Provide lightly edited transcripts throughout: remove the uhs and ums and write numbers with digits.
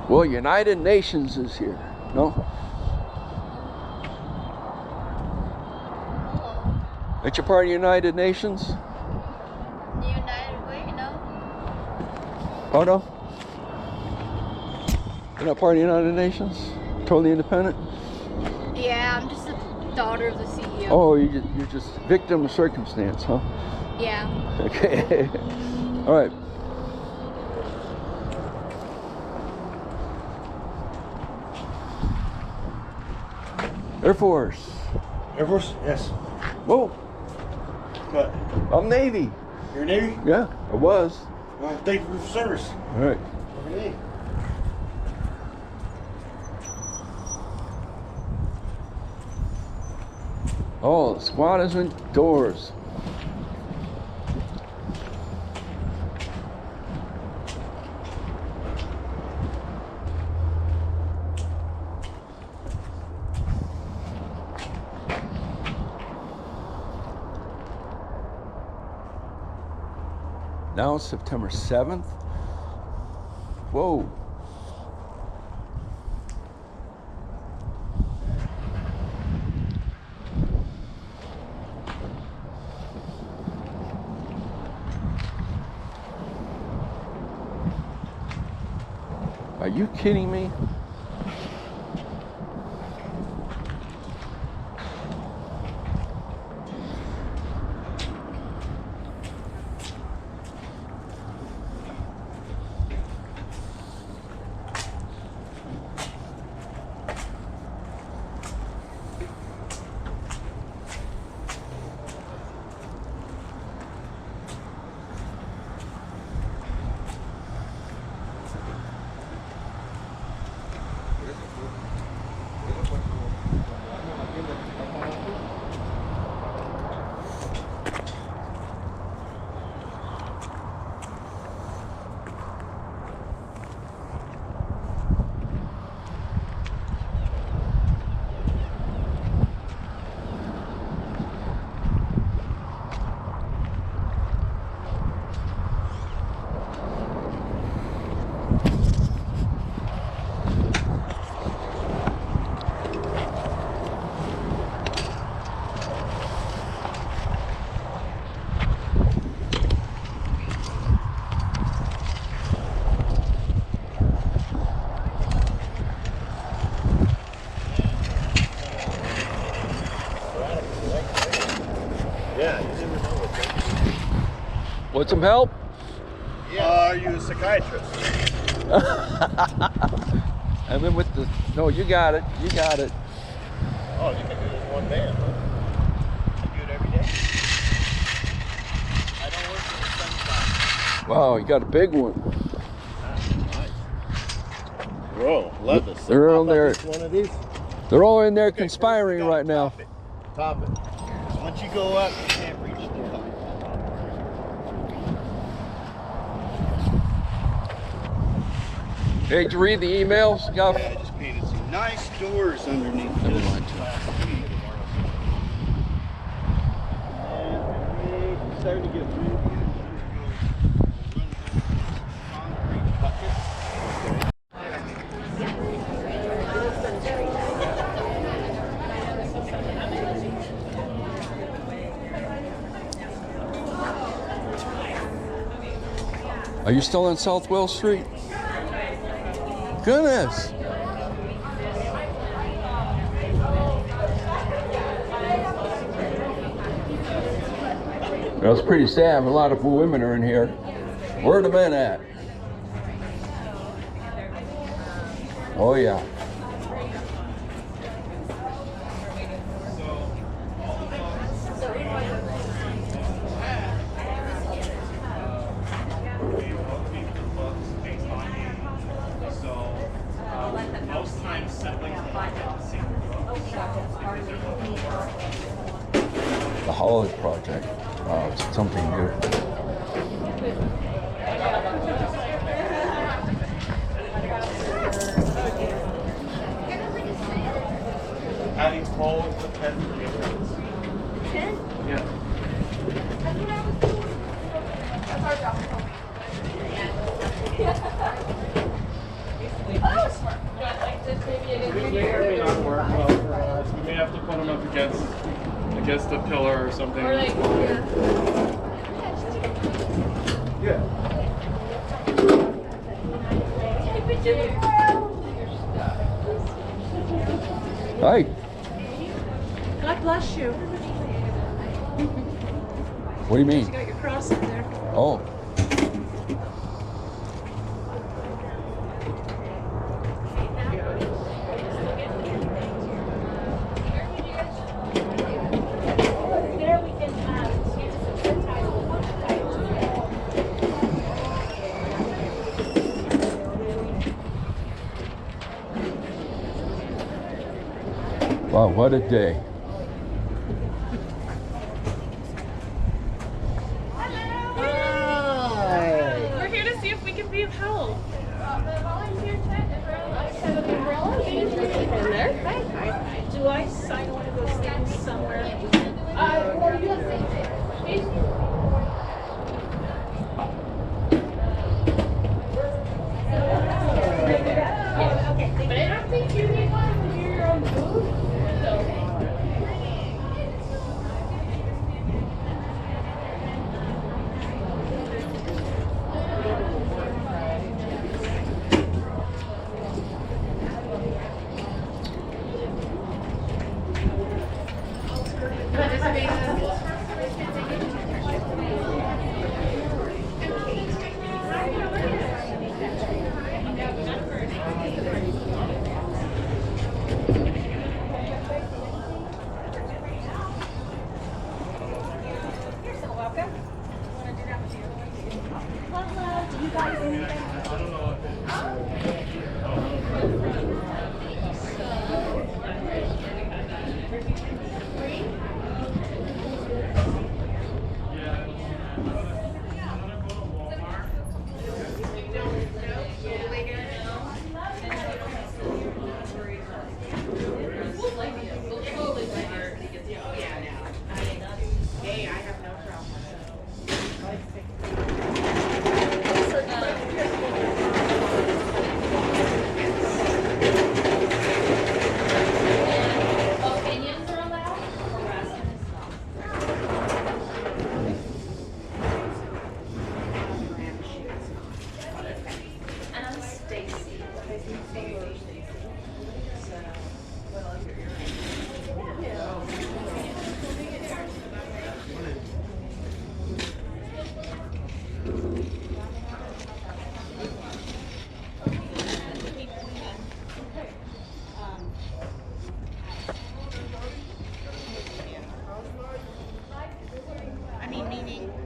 Well, United Nations is here. No? Ain't you part of United Nations? United way, no? Oh no? You're not part of the United Nations? Totally independent? Yeah, I'm just the daughter of the CEO. Oh, you're just victim of circumstance, huh? Yeah. Okay. All right. Air Force. Air Force? Yes. Whoa. What? I'm Navy. You're Navy? Yeah, I was. All right, thank you for your service. All right. Okay. Oh, the squad is indoors. Now it's September 7th. Whoa. Are you kidding me? Yeah, you never know what. Want some help? Yeah. Are you a psychiatrist? I'm in with the. No, you got it. You got it. Oh, you can do this one man, huh? You do it every day? I don't work in the sunshine. Wow, you got a big one. Nice. Whoa, love this. They're on there. One of these. They're all in there Okay, conspiring right now. Top it. 'Cause once you go up, you can't reach the top. Hey, did you read the emails, Guff? Yeah, I just painted some nice doors underneath Never this mind. last week. And we're starting to get windy. Concrete bucket. Are you still on South Wells Street? Goodness. Well, it's pretty sad. A lot of women are in here. Where are the men at? Oh, yeah. The Holiday Project. Wow, it's something new. Adding holes with pen. Yeah. Oh, just a pillar or something. Or like, yeah. Yeah. Hi. God bless you. What do you mean? You got your cross up there. Oh. Wow, what a day. We're here to see if we can be of help. In there? Do I sign one of those things somewhere? But I don't think you need one to do your own food.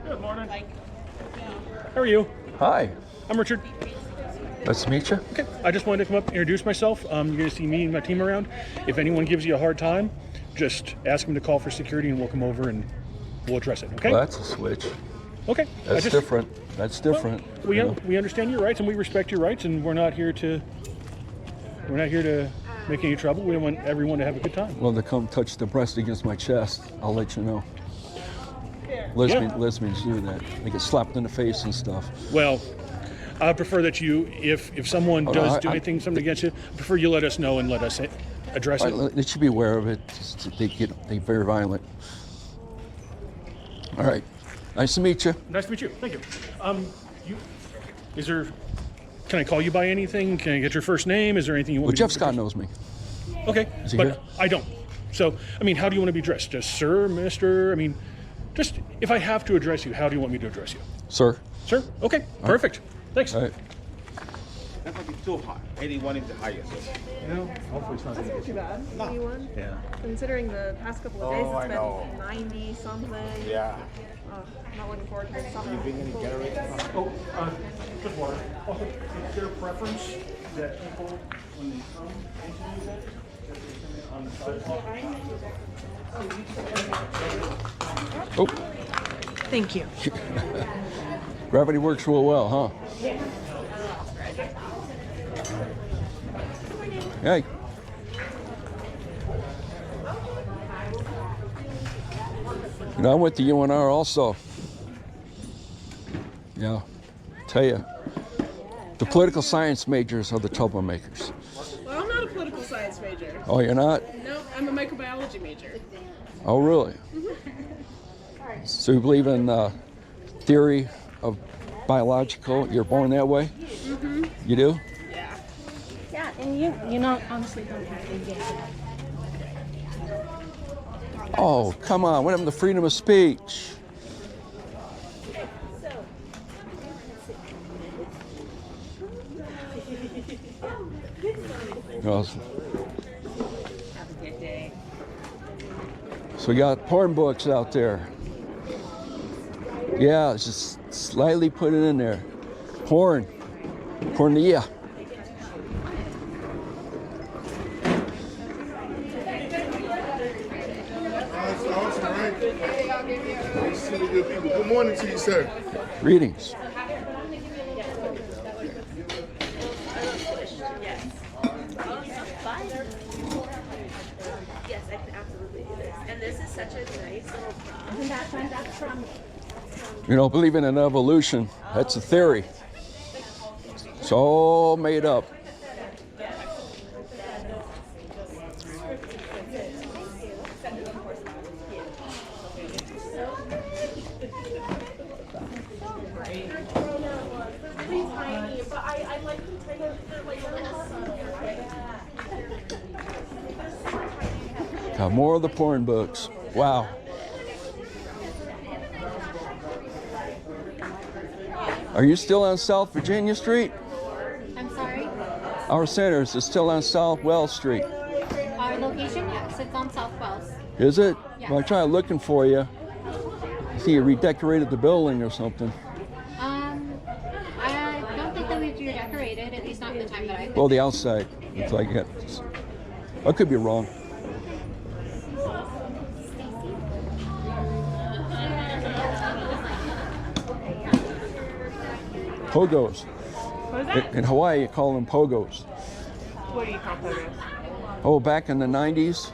Good morning. How are you? Hi. I'm Richard. Nice to meet you. Okay. I just wanted to come up and introduce myself. You're going to see me and my team around. If anyone gives you a hard time, just ask them to call for security and we'll come over and we'll address it. Okay? Well, that's a switch. Okay. That's different. That's different. Well, you know? we understand your rights and we respect your rights, and we're not here to make any trouble. We want everyone to have a good time. Well, to come touch the breast against my chest, I'll let you know. Lesbians do that. They get slapped in the face and stuff. Well, I prefer that you, if someone does do something against you, I prefer you let us know and let us address it. They should be aware of it. They're very violent. All right. Nice to meet you. Nice to meet you. Thank you. Can I call you by anything? Can I get your first name? Is there anything you want Well, me Jeff to Scott knows me. Okay, Is he but here? I don't. So, I mean, how do you want to be addressed? Just sir, mister? I mean, just if I have to address you, how do you want me to address you? Sir. Sir? Okay, perfect. Thanks. All right. That might be too high. 81 is the highest. Hopefully it's not That's not too bad. 81. Yeah. Considering the past couple of days, Oh, I it's know. been 90 something. Yeah. I'm not looking forward to this summer. You bring any generators? Oh, just water. Also, is there a preference that people, when they come into the event, that they come in on the sidewalk? Oh, Thank you. gravity works real well, huh? Hey. You know, I went to UNR also. Yeah, tell you, the political science majors are the troublemakers. Well, I'm not a political science major. Oh, you're not? No, I'm a microbiology major. Oh, really? So you believe in theory of biological? You're born that way? Mm-hmm. You do? Yeah, and you know, honestly don't have to get that. Oh, come on. What happened to freedom of speech? Awesome. Have a good day. So we got porn books out there. Yeah, it's just slightly put it in there. Porn. Pornea. Good morning to you, sir. Greetings. Yes, I can absolutely do this. And this is such a nice little prop. And that's from You know, believing in evolution, that's a theory. It's all made up. really tiny, but I like them to like Got more of the porn books. Wow. Are you still on South Virginia Street? I'm sorry. Our center is still on South Wells Street. Our location, yes, it's on South Wells. Is it? Yeah. Well, I tried looking for you. I see you redecorated the building or something. I don't think that we've redecorated, at least not in the time that I've been. Well, the outside. It's like it. I could be wrong. Pogos. What is that? In Hawaii, you call them pogos. What do you call photos? Oh, back in the 90s,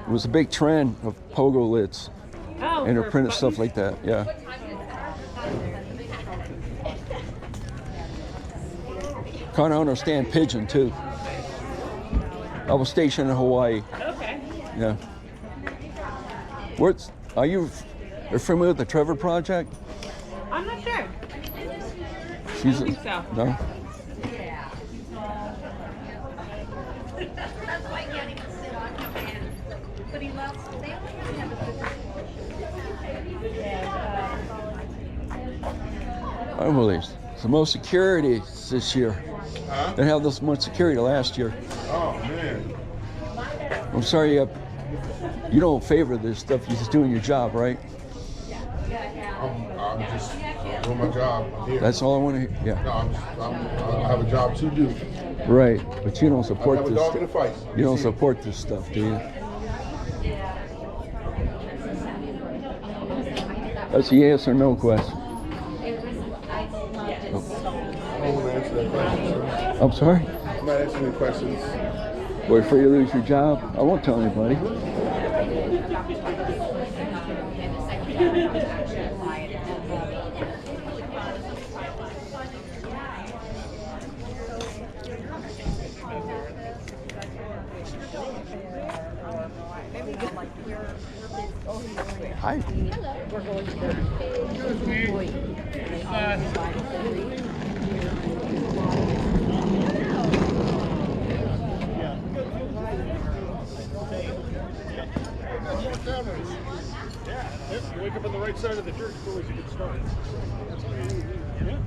it was a big trend of pogo lids. Oh, And for they're printed stuff buttons? like that, yeah. Can't understand pigeon too. I was stationed in Hawaii. Okay. Yeah. Where's are you familiar with the Trevor Project? I'm not sure. She's don't think so. No. I don't believe it's the most security this year. Huh? They have this much security last year. Oh, man. I'm sorry you don't favor this stuff. You're just doing your job, right? I'm just doing my job. I'm here. That's all I want to hear. No, I have a job to do. Yeah, right. But you don't I support have a this. dog in the fight. You don't support this stuff, do you? That's a yes or no question. I don't want to answer that question, sir. I'm sorry. I'm not answering any questions. We're afraid you lose your job? I won't tell anybody. Hi. If you wake up on the right side of the dirt, it's always a good start. Yeah.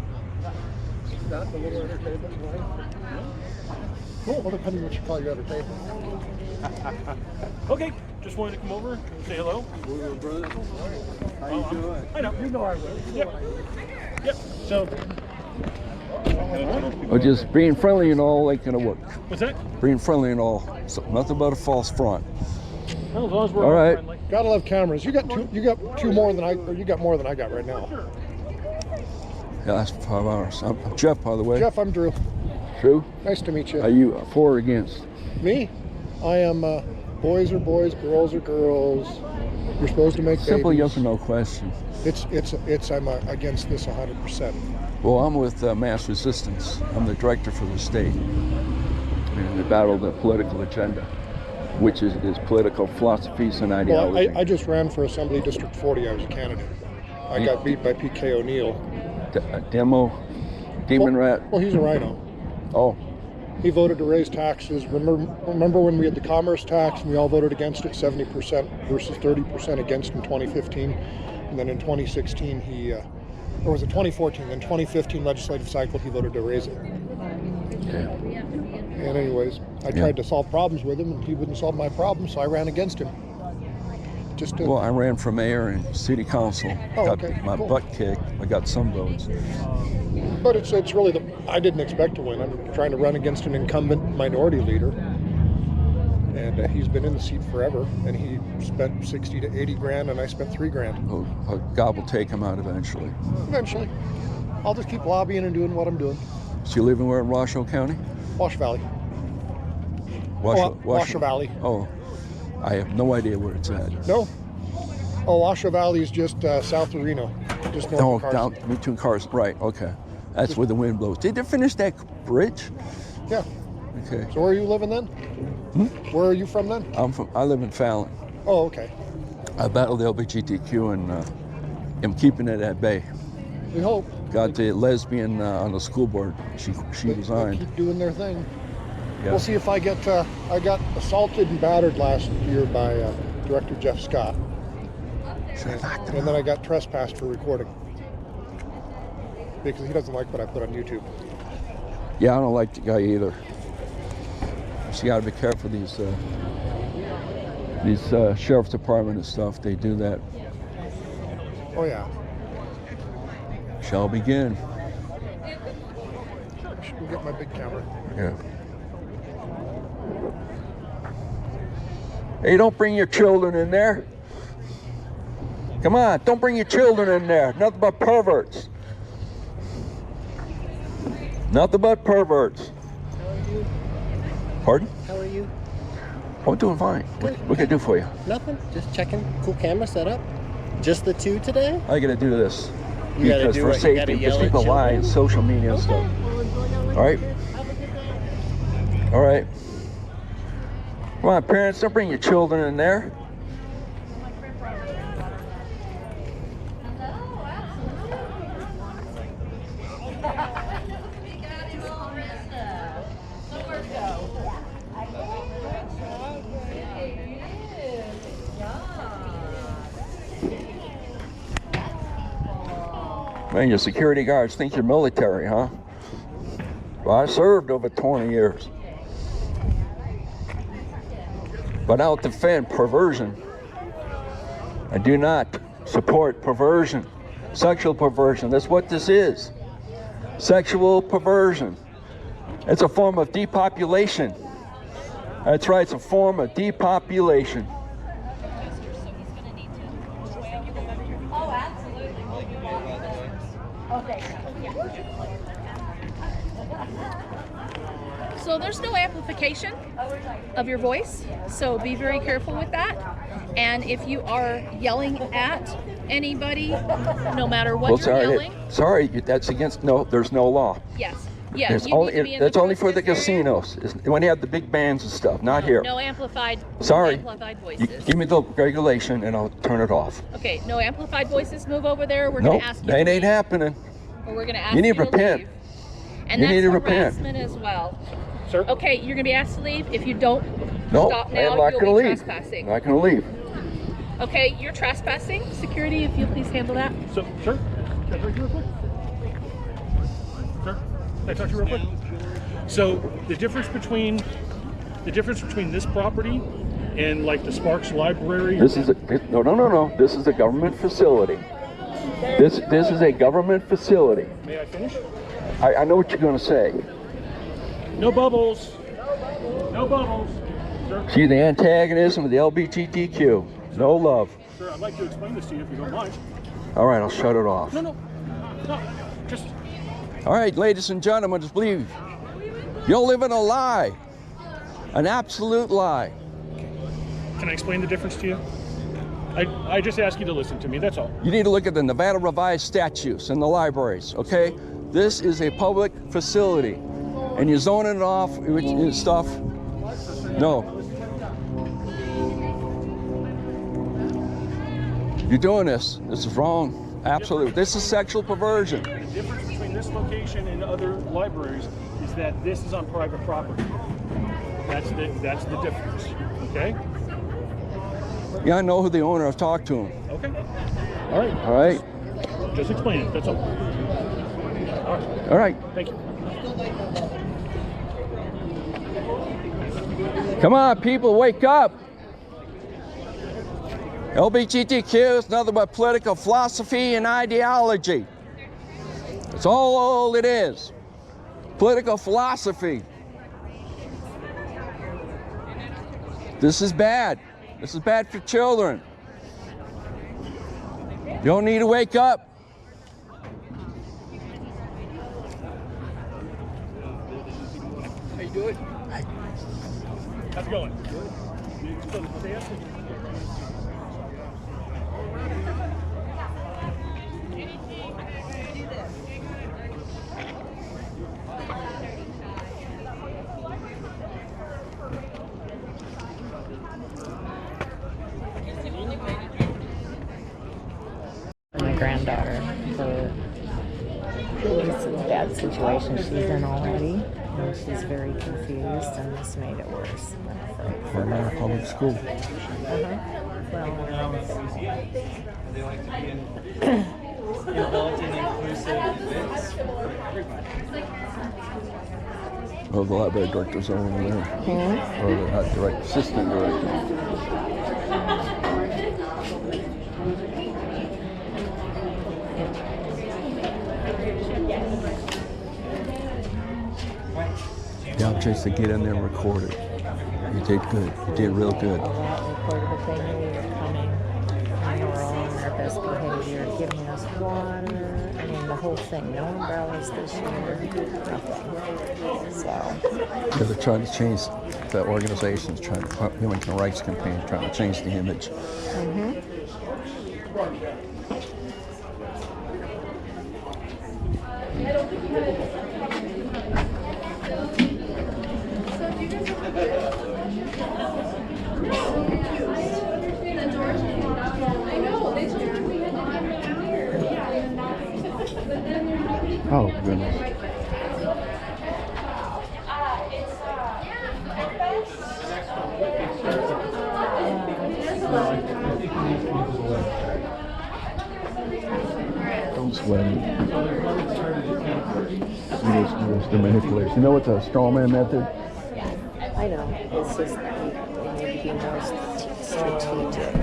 That the little entertainment line. Cool. Well, depending what you call your entertainment. Okay, just wanted to come over and say hello. How you doing? I know. You know I will. Yep. Yep. So, Oh, just being friendly and all ain't gonna work. what's that? Being friendly and all, so nothing but a false front. Well, as long as we're All right. friendly. Gotta love cameras. You got two more than you got more than I got right now. Yeah, that's 5 hours. I'm Jeff, by the way. Jeff, I'm Drew. True. Nice to meet you. Are you for or against? Me? I am boys are boys, girls are girls. You're supposed to make Simple babies. yes or no question. It's I'm against this 100%. Well, I'm with Mass Resistance. I'm the director for the state. And we battle the political agenda. which is his political philosophies and Well, ideology. I just ran for Assembly District 40. I was a candidate. I got beat by PK O'Neill. Demon Rat. Well, he's a Rhino. Oh, He voted to raise taxes. Remember when we had the commerce tax and we all voted against it, 70% versus 30% against in 2015? And then in 2016, or was it 2014? Then 2015 legislative cycle, he voted to raise it. okay. And anyways, I tried to solve problems with him, and he wouldn't solve my problems, so I ran against him. Just to, Well, I ran for mayor and city council. Oh, Got okay, my cool. butt kicked. I got some votes. but it's really I didn't expect to win. I'm trying to run against an incumbent minority leader, and he's been in the seat forever. And he spent 60 to 80 grand, and I spent $3,000. Oh, God will take him out eventually. Eventually, I'll just keep lobbying and doing what I'm doing. So you living where in Washoe County? Wash Valley. Washoe Valley. Oh, I have no idea where it's at. No. Oh, Washoe Valley is just south of Reno, just north Oh, of Carson. down between cars. Right. Okay. That's where the wind blows. Did they finish that bridge? Yeah. Okay. So where are you living then? Where are you from then? I live in Fallon. Oh, okay. I battled the LGBTQ and am keeping it at bay. We hope. Got the lesbian on the school board. She They'll resigned. keep doing their thing. Yeah. We'll see if I get. I got assaulted and battered last year by Director Jeff Scott, and then I got trespassed for recording because he doesn't like what I put on YouTube. Yeah, I don't like the guy either. So you got to be careful. These sheriff's department and stuff. They do that. Oh yeah. Shall begin. I should go get my big camera. Yeah. Hey, don't bring your children in there. Come on, don't bring your children in there. Nothing but perverts. Nothing but perverts. How are you? Pardon? How are you? Oh, I'm doing fine. What can I do for you? Nothing. Just checking. Cool camera setup. Just the two today? I gotta do this. You gotta because do for what? You gotta safety, yell because at people lie children? in social media and stuff. All right? All right. Come on, parents, don't bring your children in there. Man, your security guards think you're military, huh? Well, I served over 20 years. But I'll defend perversion. I do not support perversion, sexual perversion. That's what this is. Sexual perversion. It's a form of depopulation. That's right, it's a form of depopulation. Oh, absolutely. Okay. So there's no amplification of your voice, so be very careful with that. And if you are yelling at anybody, no matter what you're yelling, Sorry, that's against, no, there's no law. yes. Yeah, It's you only, need to be in that's the only for the closed area. casinos. When they have the big bands and stuff, not here. No amplified. Sorry. Amplified You voices. give me the regulation and I'll turn it off. Okay, no amplified voices. Move over there. We're Nope, gonna ask you. that to ain't leave. happening. Or we're gonna ask You need you to repent. leave. And You that's need to repent. harassment as well. Sir? Okay, you're gonna be asked to leave. If you don't No, stop I now, am not you'll going to be leave. trespassing. Not going to leave. Okay, you're trespassing. Security, if you'll please handle that. So, sir, can I talk to you real quick? Sir, can I talk to you real quick? So, the difference between this property and like the Sparks Library. This is no. This is a government facility. This is a government facility. May I finish? I know what you're going to say. No bubbles. No bubbles. Sir, See the antagonism of the LGBTQ. No love. sir, I'd like to explain this to you if you don't mind. All right, I'll shut it off. No, just. All right, ladies and gentlemen, just believe. You'll live in a lie. An absolute lie. Can I explain the difference to you? I just ask you to listen to me, that's all. You need to look at the Nevada Revised Statutes and the libraries, okay? This is a public facility. And you're zoning it off with stuff. No. You're doing this. This is wrong. Absolutely. This is sexual perversion. The difference between this location and other libraries is that this is on private property. That's the difference. Okay? Yeah, I know who the owner. I've talked to him. Okay. All right. All right. Just explain it. That's all. All right. All right. Thank you. Come on, people, wake up. LGBTQ is nothing but political philosophy and ideology. That's all it is. Political philosophy. This is bad. This is bad for children. You don't need to wake up. How you doing? How's it going? My granddaughter for this bad situation she's in already, and she's very confused, and this made it worse. For our public school. Well, the library director's over there. Or the direct assistant director. Yeah, just to get in there and record it. You did good. You did real good. Recorded the thing when we were coming, and they were all on their best behavior, giving us water. I mean, the whole thing. No umbrellas this year. Nothing. So. Yeah, they're trying to change the organizations, trying to human rights campaign, trying to change the image. Oh, goodness. Don't sweat it. It's the manipulation. You know what the straw man method? I know. It's just we need to be more strategic.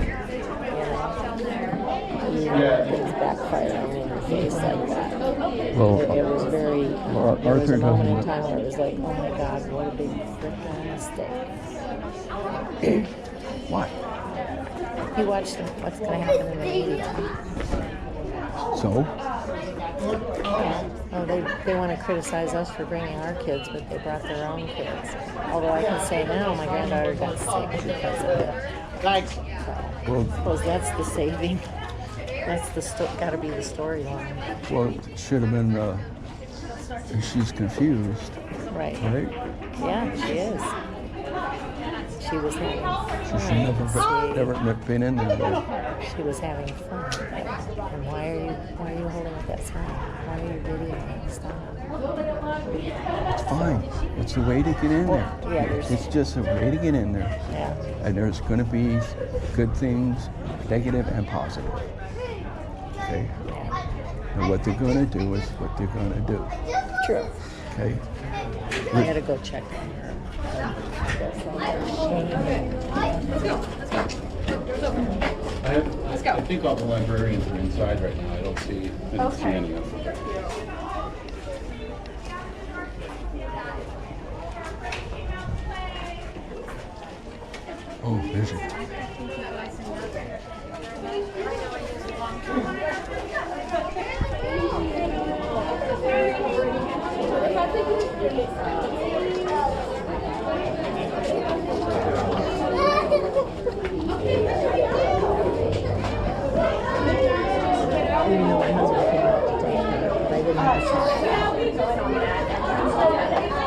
You know, things backfiring in your face like that. Well, It was very. Arthur there was a moment in doesn't. time where it was like, oh my God, what a big freaking mistake. Why? You watched what's going to happen in the media. So? Oh, they want to criticize us for bringing our kids, but they brought their own kids. Although I can say now, my granddaughter got sick because of it. Well, I suppose that's the saving. That's got to be the storyline. well, it should have been. She's confused, Right. right? Yeah, she is. She was having She should never been in there. She was having fun. And why are you holding up that sign? Why are you videoing? Stop. It's fine. It's a way to get in there. Yeah, It's just a way to get in there. Yeah. And there's going to be good things, negative and positive. Okay? And what they're going to do is what they're going to do. True. Okay? I gotta go check on her. I think all the librarians are inside right now. I don't see any of them. Oh, busy.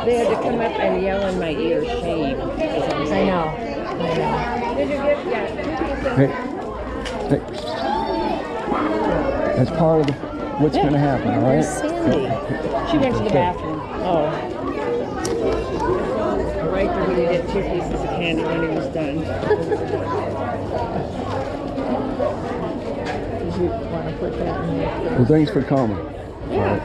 They had to come up and yell in my ear, shame. I know. Did you get that? Hey. That's part of what's going to happen, all right? Where's Sandy? She went to the Okay. bathroom. Oh. Right there when you get 2 pieces of candy when he was done. Did you want to put that in there? Well, thanks for coming. All right.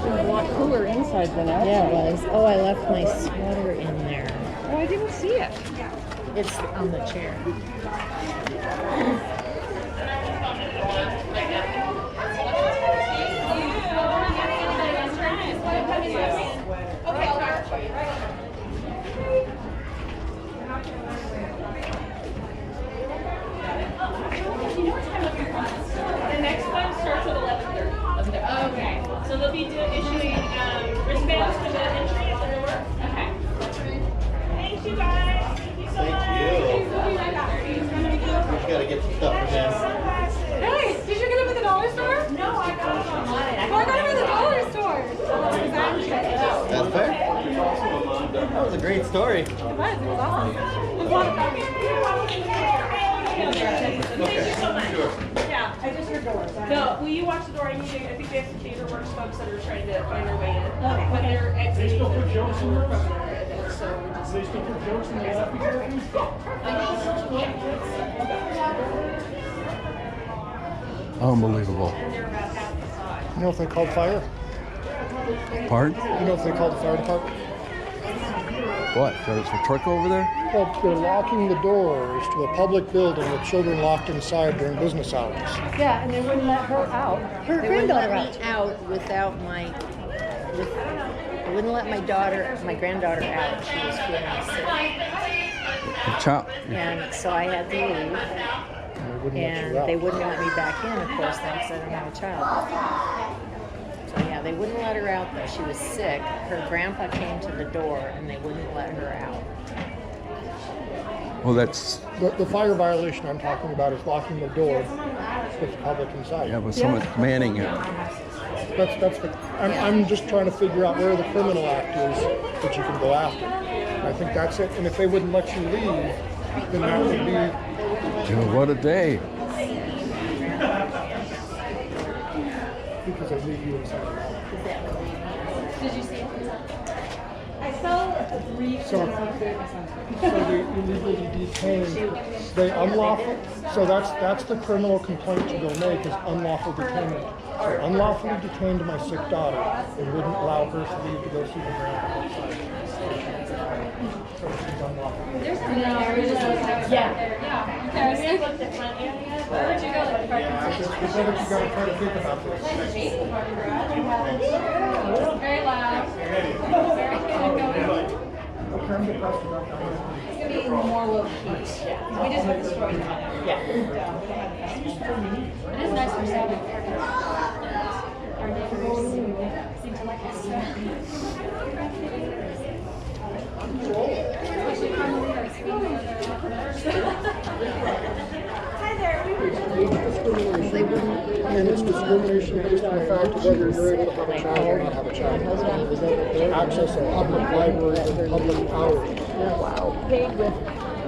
A lot cooler inside than outside. Yeah, it was. Oh, I left my sweater in there. Oh, I didn't see it. It's on the chair. The next one starts at 11:30. Okay. So they'll be issuing wristbands for the entry at the door. Okay. Thank you guys. Thank you so much. We'll be right back. Gotta get some stuff for them. Hey, did you get them at the dollar store? No, I got them online. Oh, I got them at the dollar store. That's fair. That was a great story. It was awesome. It was a lot of fun. Thank you so much. Yeah, I just heard doors. No, will you watch the door? I think they have some theater works folks that are trying to find their way in. Okay. But they're exiting. They still put jokes in there? So we're just. They still put jokes in the happy jerky? Unbelievable. You know if they called fire? Pardon? You know if they called the fire department? What? There's a truck over there? Well, they're locking the doors to a public building with children locked inside during business hours. Yeah, and they wouldn't let her out. Her They wouldn't granddaughter let me out without they wouldn't let my granddaughter out. She was feeling sick. The child. And so I had to leave. And they wouldn't let you out. And they wouldn't let me back in, of course, then, because I didn't have a child. So yeah, they wouldn't let her out though. She was sick. Her grandpa came to the door and they wouldn't let her out. Well, that's, The fire violation I'm talking about is locking the door with the public inside. yeah, but someone's manning it. That's the. I'm just trying to figure out where the criminal act is that you can go after. And I think that's it. And if they wouldn't let you leave, then that would be. Dude, what a day. Because they leave you inside. Did you see it? I saw three. So they illegally detained. They unlawful. So that's the criminal complaint you go make is unlawful detainment. So unlawfully detained my sick daughter and wouldn't allow her to leave to go see the grandpa outside. So she's unlawful. There's a yeah. There's looked at front area. Where'd you go? You gotta try to think about this. Very loud. Very good. Okay, I'm depressed about that. It's gonna be more low key. We just have the story. Yeah. It is nice for Saturday. Our neighbors seem to like us. Hi there. And it's discrimination based on the fact of whether you're able to have a child or not have a child. Access to public libraries and public hours. Wow. Paid with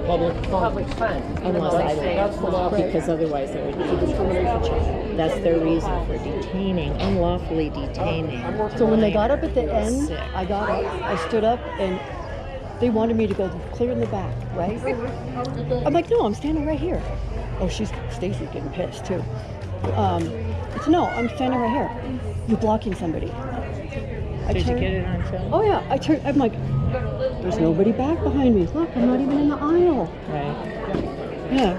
Public public funds. Unless I That's the law. because otherwise they would It's a discrimination charge. That's their reason for detaining, unlawfully detaining. So when they got up at the minor who was end, sick. I got up, I stood up, and they wanted me to go clear in the back, right? I'm like, no, I'm standing right here. Oh, Stacy's getting pissed too. I said, no, I'm standing right here. You're blocking somebody. Did you get it on film? Oh yeah, I'm like, there's nobody back behind me. Look, I'm not even in the aisle. Right. Yeah.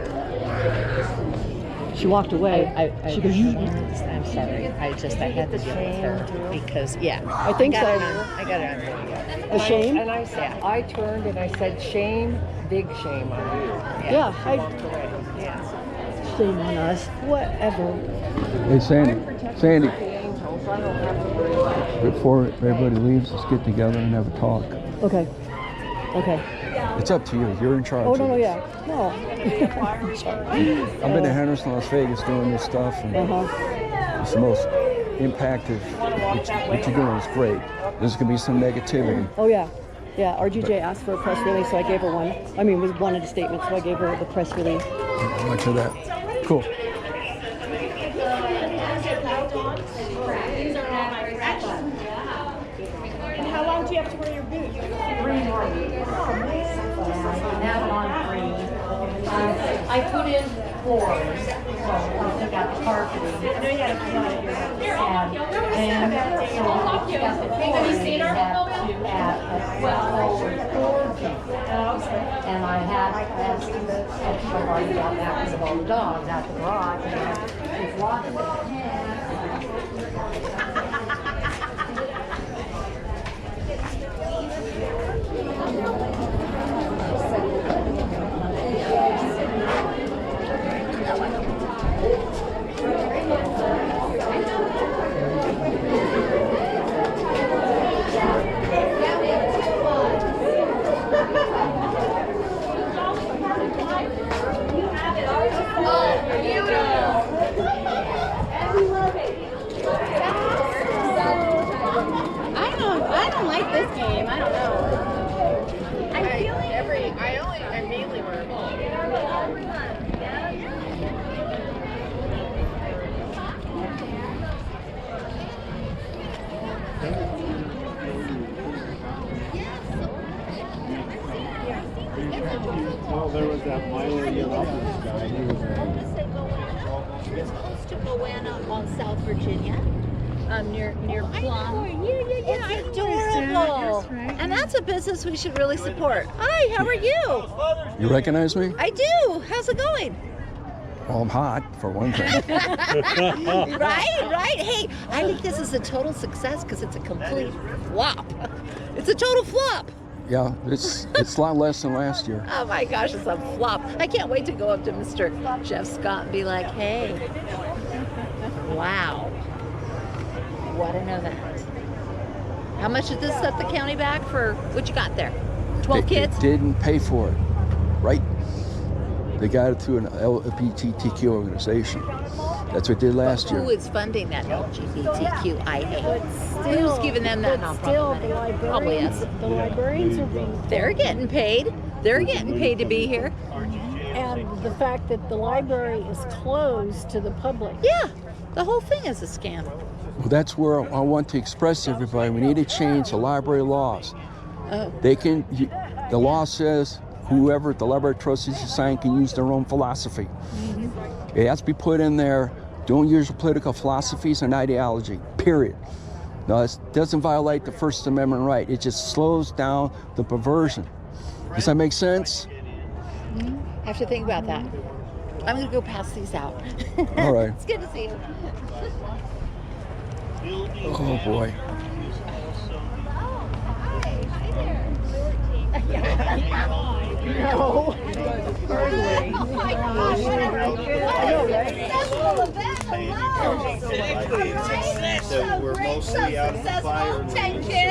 She walked away. She goes, I'm sorry. I had to deal with her because I think so. I got it on video. The shame? And I said, I turned and I said, shame, big shame on you. Yeah, Yeah. shame on us. Whatever. Hey, Sandy. Sandy, The angels, I don't have to worry about it. before everybody leaves, let's get together and have a talk. Okay. Okay. It's up to you. You're in charge. Oh, of no, it. yeah. No. I've been to Henderson, Las Vegas doing this stuff, and it's the most impactful. What you're doing is great. There's going to be some negativity. Oh, yeah. Yeah, RGJ asked for a press release, so I gave her one. I mean, it was one of the statements, so I gave her the press release. How much of that? Cool. And how long do you have to wear your boots? 3 more weeks. Now I'm on 3. I put in 4, so I took out the carpeting. No, you gotta come out here. And then, so I got the floor, and you had to add a 12 or 14. And I had some extra hard about that because of all the dogs out the garage. And I was walking with I don't like this game. I don't know. I'm feeling I mainly wear a ball. Well, there was that Milo Yiannopoulos guy. He was It's close to Moana on South Virginia, near Plum. Yeah, It's adorable, and that's a business we should really support. Hi, how are you? You recognize me? I do. How's it going? Well, I'm hot, for one thing. Right. Hey, I think this is a total success because it's a complete flop. It's a total flop. Yeah, it's a lot less than last year. Oh my gosh, it's a flop. I can't wait to go up to Mr. Jeff Scott and be like, hey, wow, what an event. How much did this set the county back for what you got there? 12 kids? They didn't pay for it, right? They got it through an LGBTQ organization. That's what they did last year. Who is funding that LGBTQIA? Who's giving them that nonprofit money? Probably us. The librarians are being. They're getting paid. They're getting paid to be here. And the fact that the library is closed to the public. Yeah, the whole thing is a scam. Well, that's where I want to express to everybody. We need to change the library laws. Oh. The law says whoever the library trustees assign can use their own philosophy. Mm-hmm. It has to be put in there. Don't use your political philosophies and ideology, period. No, it doesn't violate the First Amendment right. It just slows down the perversion. Does that make sense? I have to think about that. I'm going to go pass these out. All right. It's good to see you. Oh, boy. No. So we're mostly out of the fire, so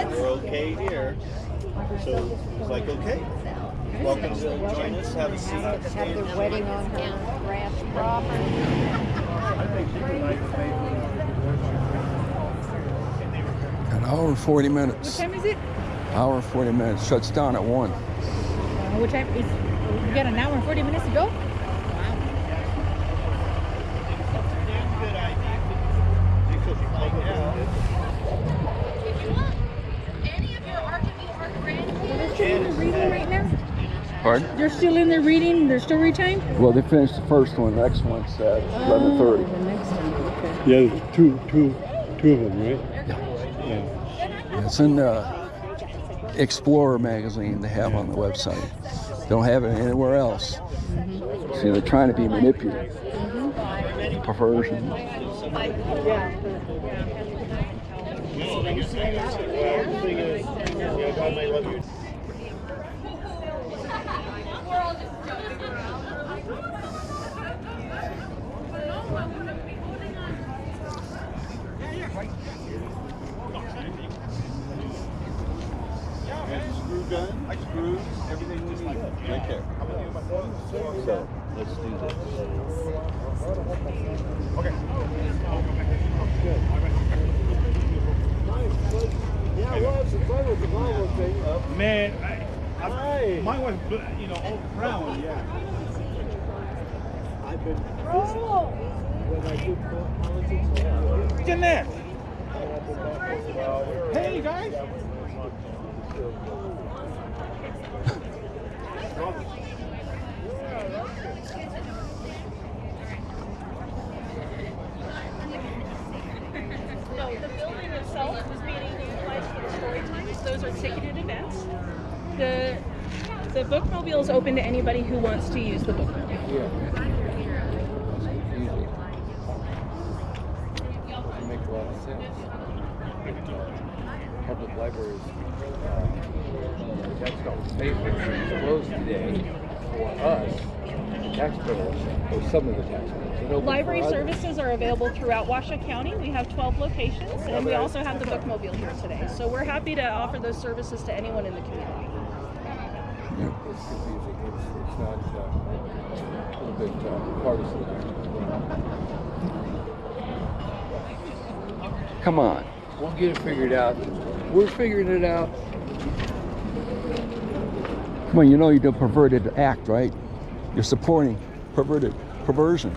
we're okay here. So it's like, okay, welcome to join us, have a seat. Have their wedding on her ranch property. An hour and 40 minutes. What time is it? Hour and 40 minutes. Shuts down at 1. What time is? We got an hour and 40 minutes to go. Pardon? They're still in there reading their story time? Well, they finished the first one. The next one's at 11:30. The next one, okay. Yeah, there's two of them, right? Yeah. It's in the Explorer magazine they have on the website. They don't have it anywhere else. See, they're trying to be manipulative. Perversion. Screw gun, screws, everything we need right there. So let's do this. Okay. Yeah, well, it's fun with the Volvo thing. Man, my wife, all brown, yeah. Get in there. Hey, guys. No, the building itself is being utilized for the story times. Those are ticketed events. The bookmobile is open to anybody who wants to use the bookmobile. Yeah. Easy. It makes a lot of sense. Public libraries, tax dollars pay for it. It's closed today for us, the taxpayers, or some of the taxpayers. It opens Library for others. services are available throughout Washoe County. We have 12 locations, and we also have the bookmobile here today. So we're happy to offer those services to anyone in the community. It's confusing. It's not a little bit partisan. Come on. We'll get it figured out. We're figuring it out. Come on, you know you do a perverted act, right? You're supporting perversion.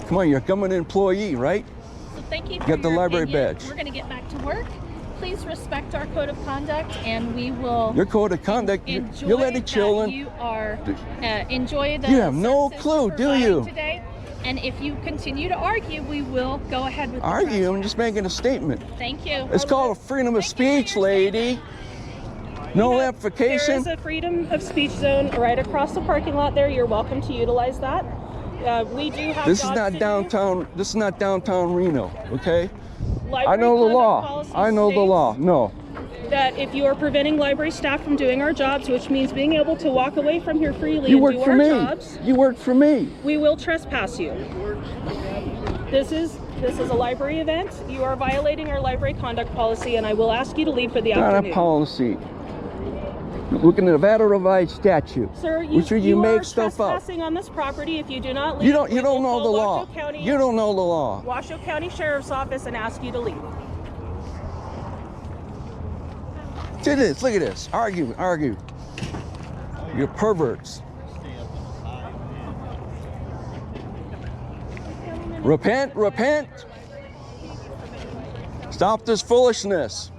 Come on, you're a government employee, right? So thank you for Get the your library opinion. badge. We're going to get back to work. Please respect our code of conduct, and we will Your code of conduct, enjoy you let it that children. you are enjoy the You have no services clue, we're do providing you? today. And if you continue to argue, we will go ahead with the Argue, I'm just making a statement. transfer. Thank you. It's called freedom of speech, lady. No There amplification. is a freedom of speech zone right across the parking lot there. You're welcome to utilize that. We do have This is jobs not to do. downtown. This is not downtown Reno, okay? Library I know the conduct law. policy I know the states law. No. that if you are preventing library staff from doing our jobs, which means being able to walk away from here freely You and work do for our me. jobs, You work for me. we will trespass you. This is a library event. You are violating our library conduct policy, and I will ask you to leave for the Not a afternoon. policy. Look in the Nevada revised statute. Sir, which you are make stuff up. trespassing on this property. If you do not leave, You don't we will know the call law. Washoe County, You don't know the law. Washoe County Sheriff's Office and ask you to leave. Look at this. Look at this. Argue. You're perverts. Repent. Stop this foolishness.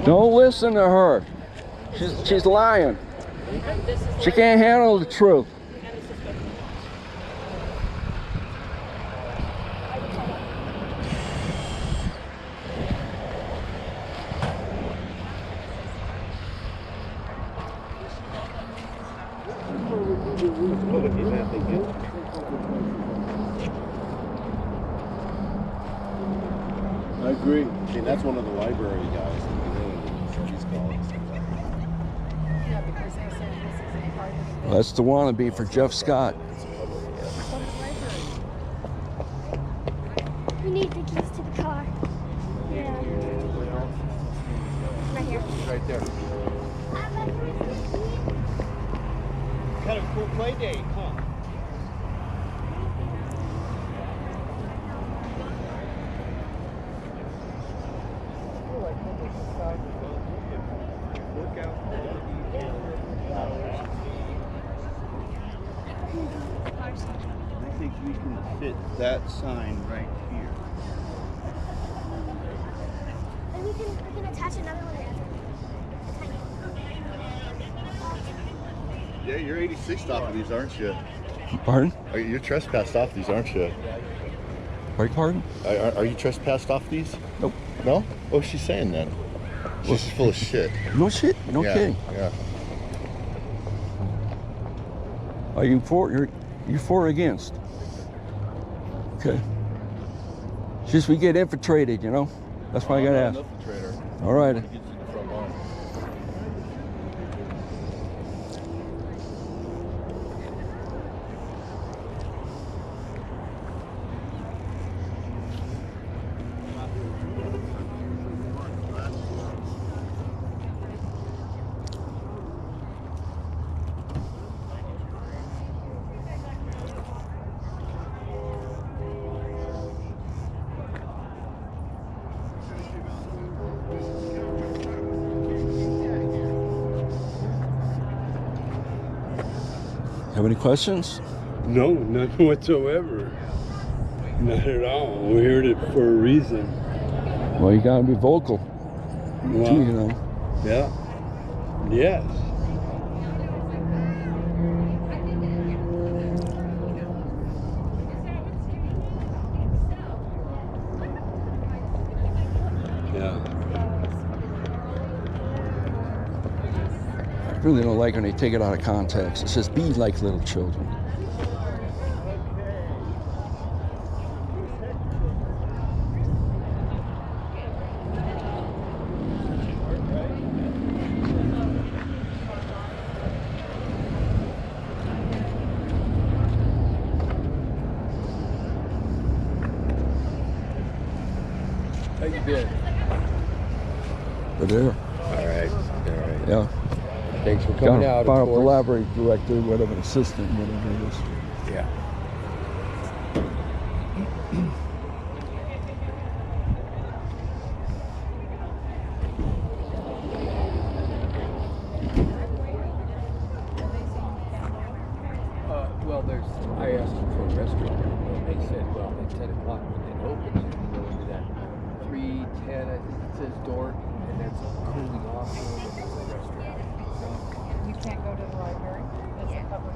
Don't listen to her. She's lying. She can't handle the truth. I agree. See, that's one of the library guys. He's calling. That's the wannabe for Jeff Scott. We need the keys to the car. Yeah. Right here. Right there. Kind of cool play date, huh? I think we can fit that sign right here. And we can attach another one there. Yeah, you're 86th off of these, aren't you? Pardon? You're trespassed off these, aren't you? Pardon? Are you trespassed off these? Nope. No? What's she saying then? She's full of shit. No shit? No Yeah, kidding. Yeah. Are you for? You're for or against? Okay. It's just we get infiltrated, you know. That's why I gotta ask. All right. Have any questions? No, none whatsoever. Not at all. We heard it for a reason. Well, you gotta be vocal. Well, too, you know. Yeah. Yes. Yeah. I really don't like when they take it out of context. It says, be like little children. How you been? But there. All right. Yeah. Thanks for coming out. Fire Of up the course. library director, whatever, assistant, whatever it is. Yeah. Well, I asked them for a restaurant, and they said, well, at 10 o'clock when it opens, you can go into that 310, I think it says door, and that's a cooling off room, and it's a restaurant. So, You can't go to the library. It's a covered.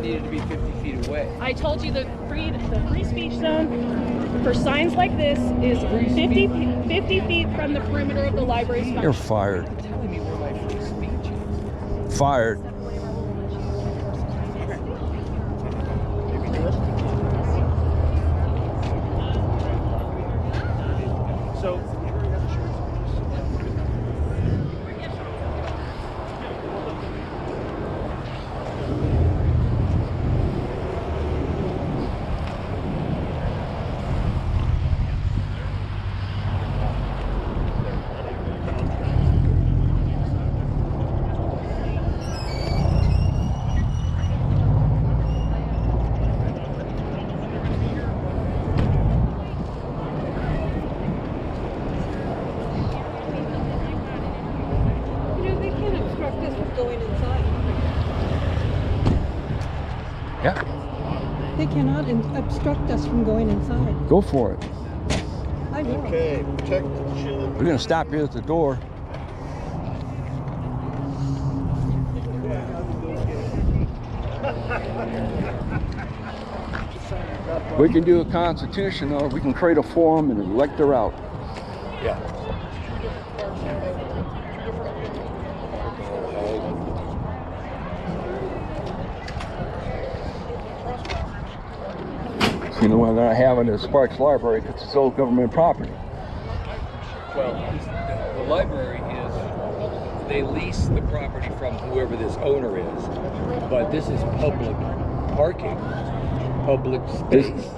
needed to be 50 feet away. I told you the free speech zone for signs like this is 50 feet from the perimeter of the library's function. You're fired. You're telling me where my free speech is. Fired. So, going inside. Yeah, They cannot obstruct us from going inside. go for it. I will. Okay, protect the children. We're gonna stop you at the door. We can do a constitution, or we can create a forum and elect her out. Yeah. So, you know, we're gonna have it at Sparks Library because it's all government property. Well, the library is, they lease the property from whoever this owner is, but this is public parking, public space.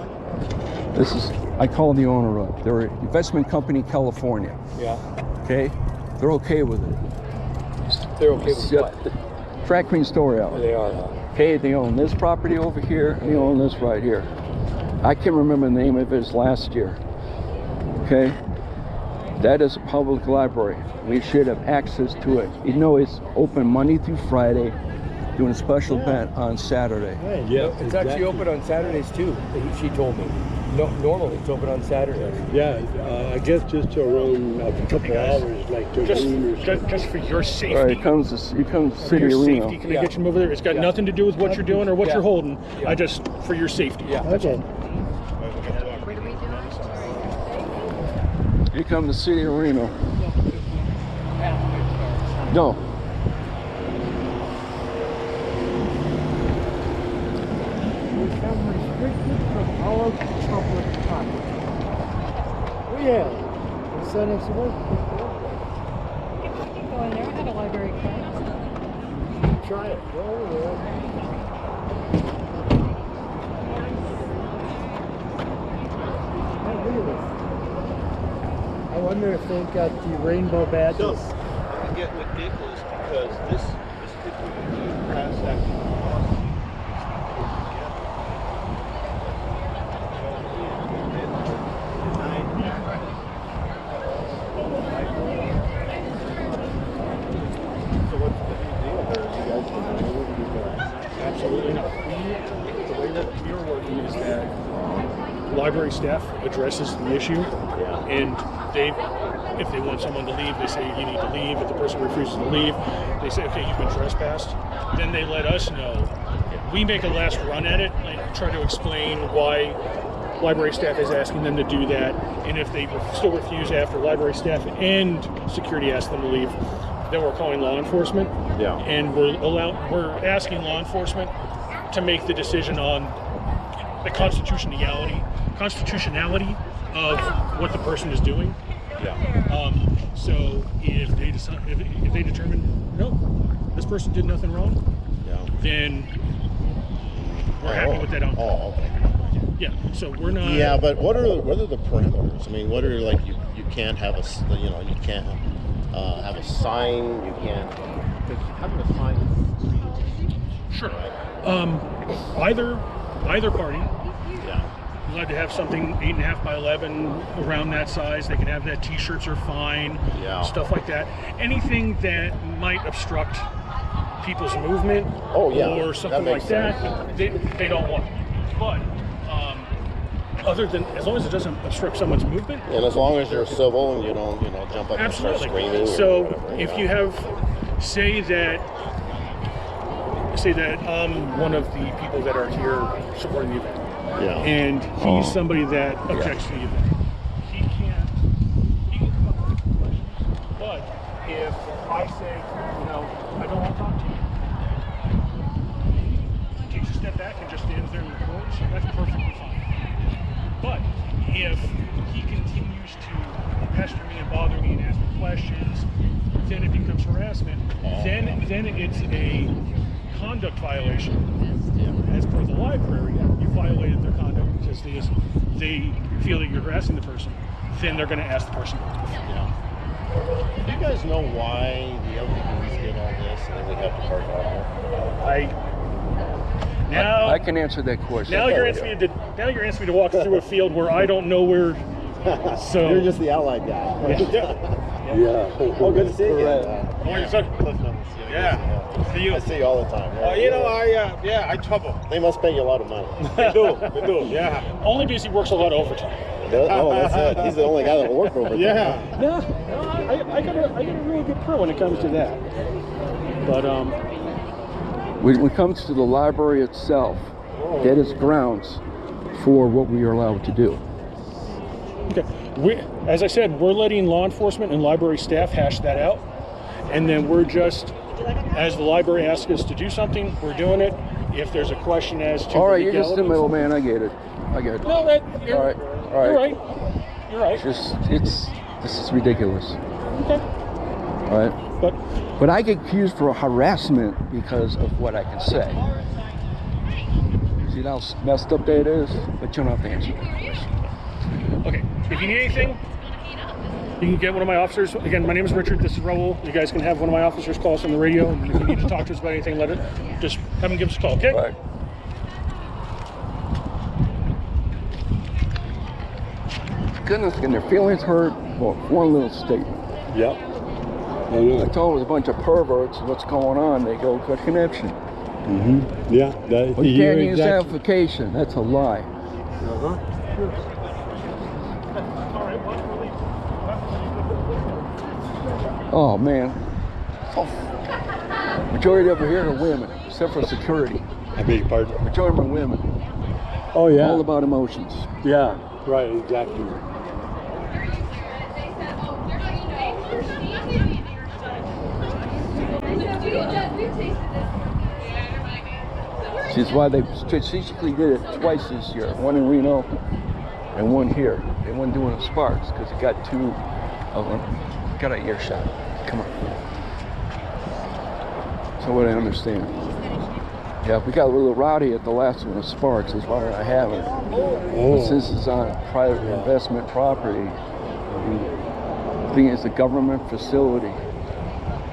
This is, I call the owner up. They're an investment company in California. Yeah. Okay? They're okay with it. They're okay with what? Track Queen Story Hour. They are. Okay, they own this property over here, and they own this right here. I can't remember the name of it last year. Okay? That is a public library. We should have access to it. You know, it's open Monday through Friday, doing a special event on Saturday. Yeah, it's actually open on Saturdays too. She told me. No, normally it's open on Saturdays. Yeah, I guess just around a couple hours, like to noon or something. Just for your safety. All right, it comes to City Your of Reno. safety, can I get you over there? It's got nothing to do with what you're doing or what you're holding. I just, for your safety. Yeah. Okay. You come to City of Reno. No. Become restricted from all public property. Oh yeah. Is that next one? Go in there. I have a library card. Try it. Go over there. Oh, look at this. I wonder if they've got the rainbow badges. So, I get ridiculous because this could be past that. Absolutely not. The way that we are working is that library staff addresses the issue, and if they want someone to leave, they say you need to leave. If the person refuses to leave, they say, okay, you've been trespassed. Then they let us know. We make a last run at it and try to explain why library staff is asking them to do that, and if they still refuse after library staff and security ask them to leave, then we're calling law enforcement. Yeah. And we're asking law enforcement to make the decision on the constitutionality of what the person is doing. Yeah. So if they decide, if they determine no, this person did nothing wrong, then we're happy with that outcome. Oh, okay. Yeah. So we're not. Yeah, but what are the parameters? I mean, what are like you can't have you can't have a sign. You can't. Having a sign. Sure. Either party. Allowed to have something 8.5 by 11 around that size. They can have that. T-shirts are fine. Yeah. Stuff like that. Anything that might obstruct people's movement. Oh, yeah. Or something like that. They don't want. But other than, as long as it doesn't obstruct someone's movement. And as long as you're civil and you don't jump up and start screaming. So whatever, if you have, say that I'm one of the people that are here supporting the event. Yeah. And he's somebody that objects to the event. He can come up with questions. But if I say, I don't want to talk to you, he takes a step back and just stands there and records, that's perfectly fine. But if he continues to pester me and bother me and ask me questions, then it becomes harassment. Then it's a conduct violation. As per the library, you violated their conduct because they feel that you're harassing the person. Then they're going to ask the person. Yeah. Do you guys know why the LEDs did all this and then we have to park out here? I can answer that question. Now you're asking me to walk through a field where I don't know where. So you're just the allied guy. Yeah. Oh, good to see you. How are you, sir? Yeah. See you. I see you all the time. You know, I trouble. They must pay you a lot of money. They do, yeah. Only because he works a lot of overtime. Oh, that's it. He's the only guy that will work over there. Yeah. Yeah. I got a really good pro when it comes to that. But When it comes to the library itself, that is grounds for what we are allowed to do. okay, as I said, we're letting law enforcement and library staff hash that out, and then we're just, as the library asks us to do something, we're doing it. If there's a question as to All right, the you're just the legalities- middleman. I get it. I get it. No, you're, all right. you're right. You're right. This is ridiculous. Okay. All right. But I get accused for harassment because of what I can say. See how messed up that is? But you don't have to answer that question. Okay. If you need anything, you can get one of my officers. Again, my name is Richard. This is Raul. You guys can have one of my officers call us on the radio. And if you need to talk to us about anything, just have them give us a call, okay? Right. Goodness, and their feelings hurt for one little statement. Yep. I told them it was a bunch of perverts. What's going on? They go, good connection. Mm-hmm. Yeah. Well, you can't use amplification. That's a lie. Oh man. Majority over here are women, except for security. I beg your pardon? Majority are women. Oh yeah. All about emotions. Yeah. Right. Exactly. That's why they strategically did it twice this year. One in Reno and one here. They weren't doing the Sparks because it got two of them. Got an earshot. Come on. So what I understand. Yeah, we got a little rowdy at the last one of Sparks. That's why I haven't. But since it's on private investment property, the thing is a government facility.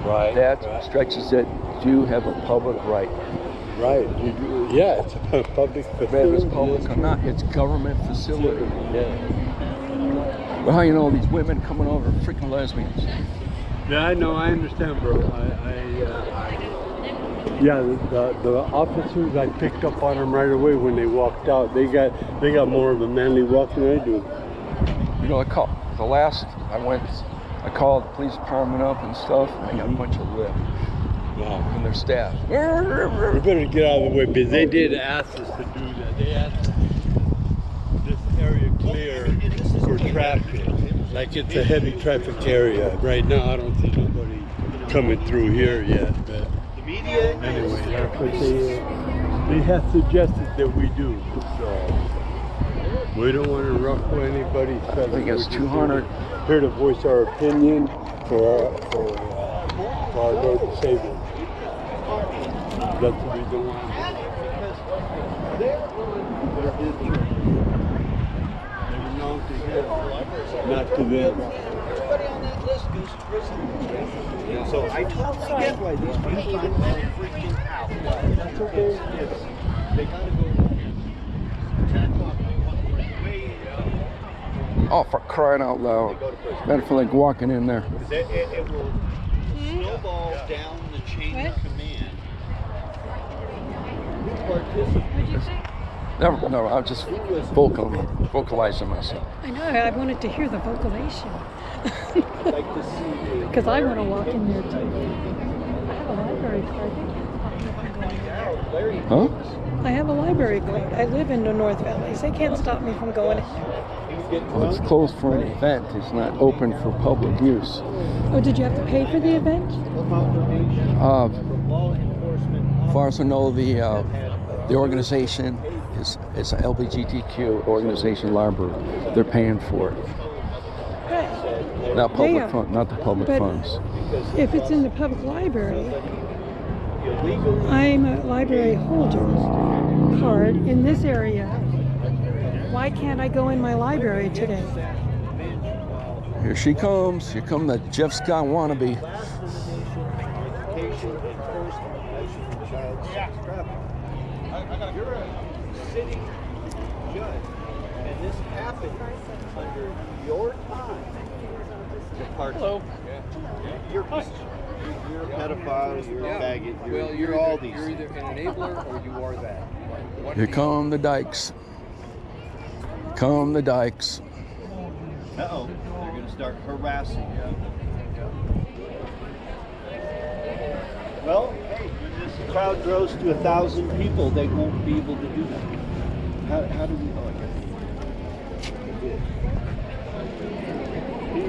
Right. That stretches it. You have a public right. Right. Yeah, it's a public facility. Whether it's public or not, it's government facility. Yeah. Well, how you know these women coming over are freaking lesbians? Yeah, I know. I understand, bro. Yeah, the officers, I picked up on them right away when they walked out. They got more of a manly walk than I do. You know, I called the police department up and stuff, and I got a bunch of lip. Wow. From their staff. We better get out of the way because they did ask us to do that. They asked this area clear for traffic, like it's a heavy traffic area. Right now, I don't see nobody coming through here yet. But anyway, that's what they have suggested that we do. So we don't want to ruffle anybody's feathers. I think it's 200. Here to voice our opinion for our Lord and Savior. That's what we don't want. They belong to him, not to them. Everybody on that list goes to prison. So I totally get why these people are freaking out. That's okay. They gotta go. 10 o'clock. Oh, for crying out loud. Better feel like walking in there. It will snowball down the chain of command. No, I'm just vocalizing myself. I know, I wanted to hear the vocalization. Because I want to walk in there too. I have a library card. Huh? I have a library card. I live in the North Valleys. They can't stop me from going in. Well, it's closed for an event. It's not open for public use. Oh, did you have to pay for the event? As far as I know, the organization is an LGBTQ organization library. They're paying for it. Right. Not public fund, not the public But funds. if it's in the public library, I'm a library holder card in this area. Why can't I go in my library today? Here she comes. Here come the Jeff Scott wannabe. You're a sitting judge, and this happened under your time. parts. Hello. You're a pedophile, you're a faggot, you're either, all these. You're either an enabler or you are that. What Here come the dykes. Come the dykes. Uh-oh, they're going to start harassing you. Well, hey, when this crowd grows to 1,000 people, they won't be able to do that. How do we? Oh, I guess they did. He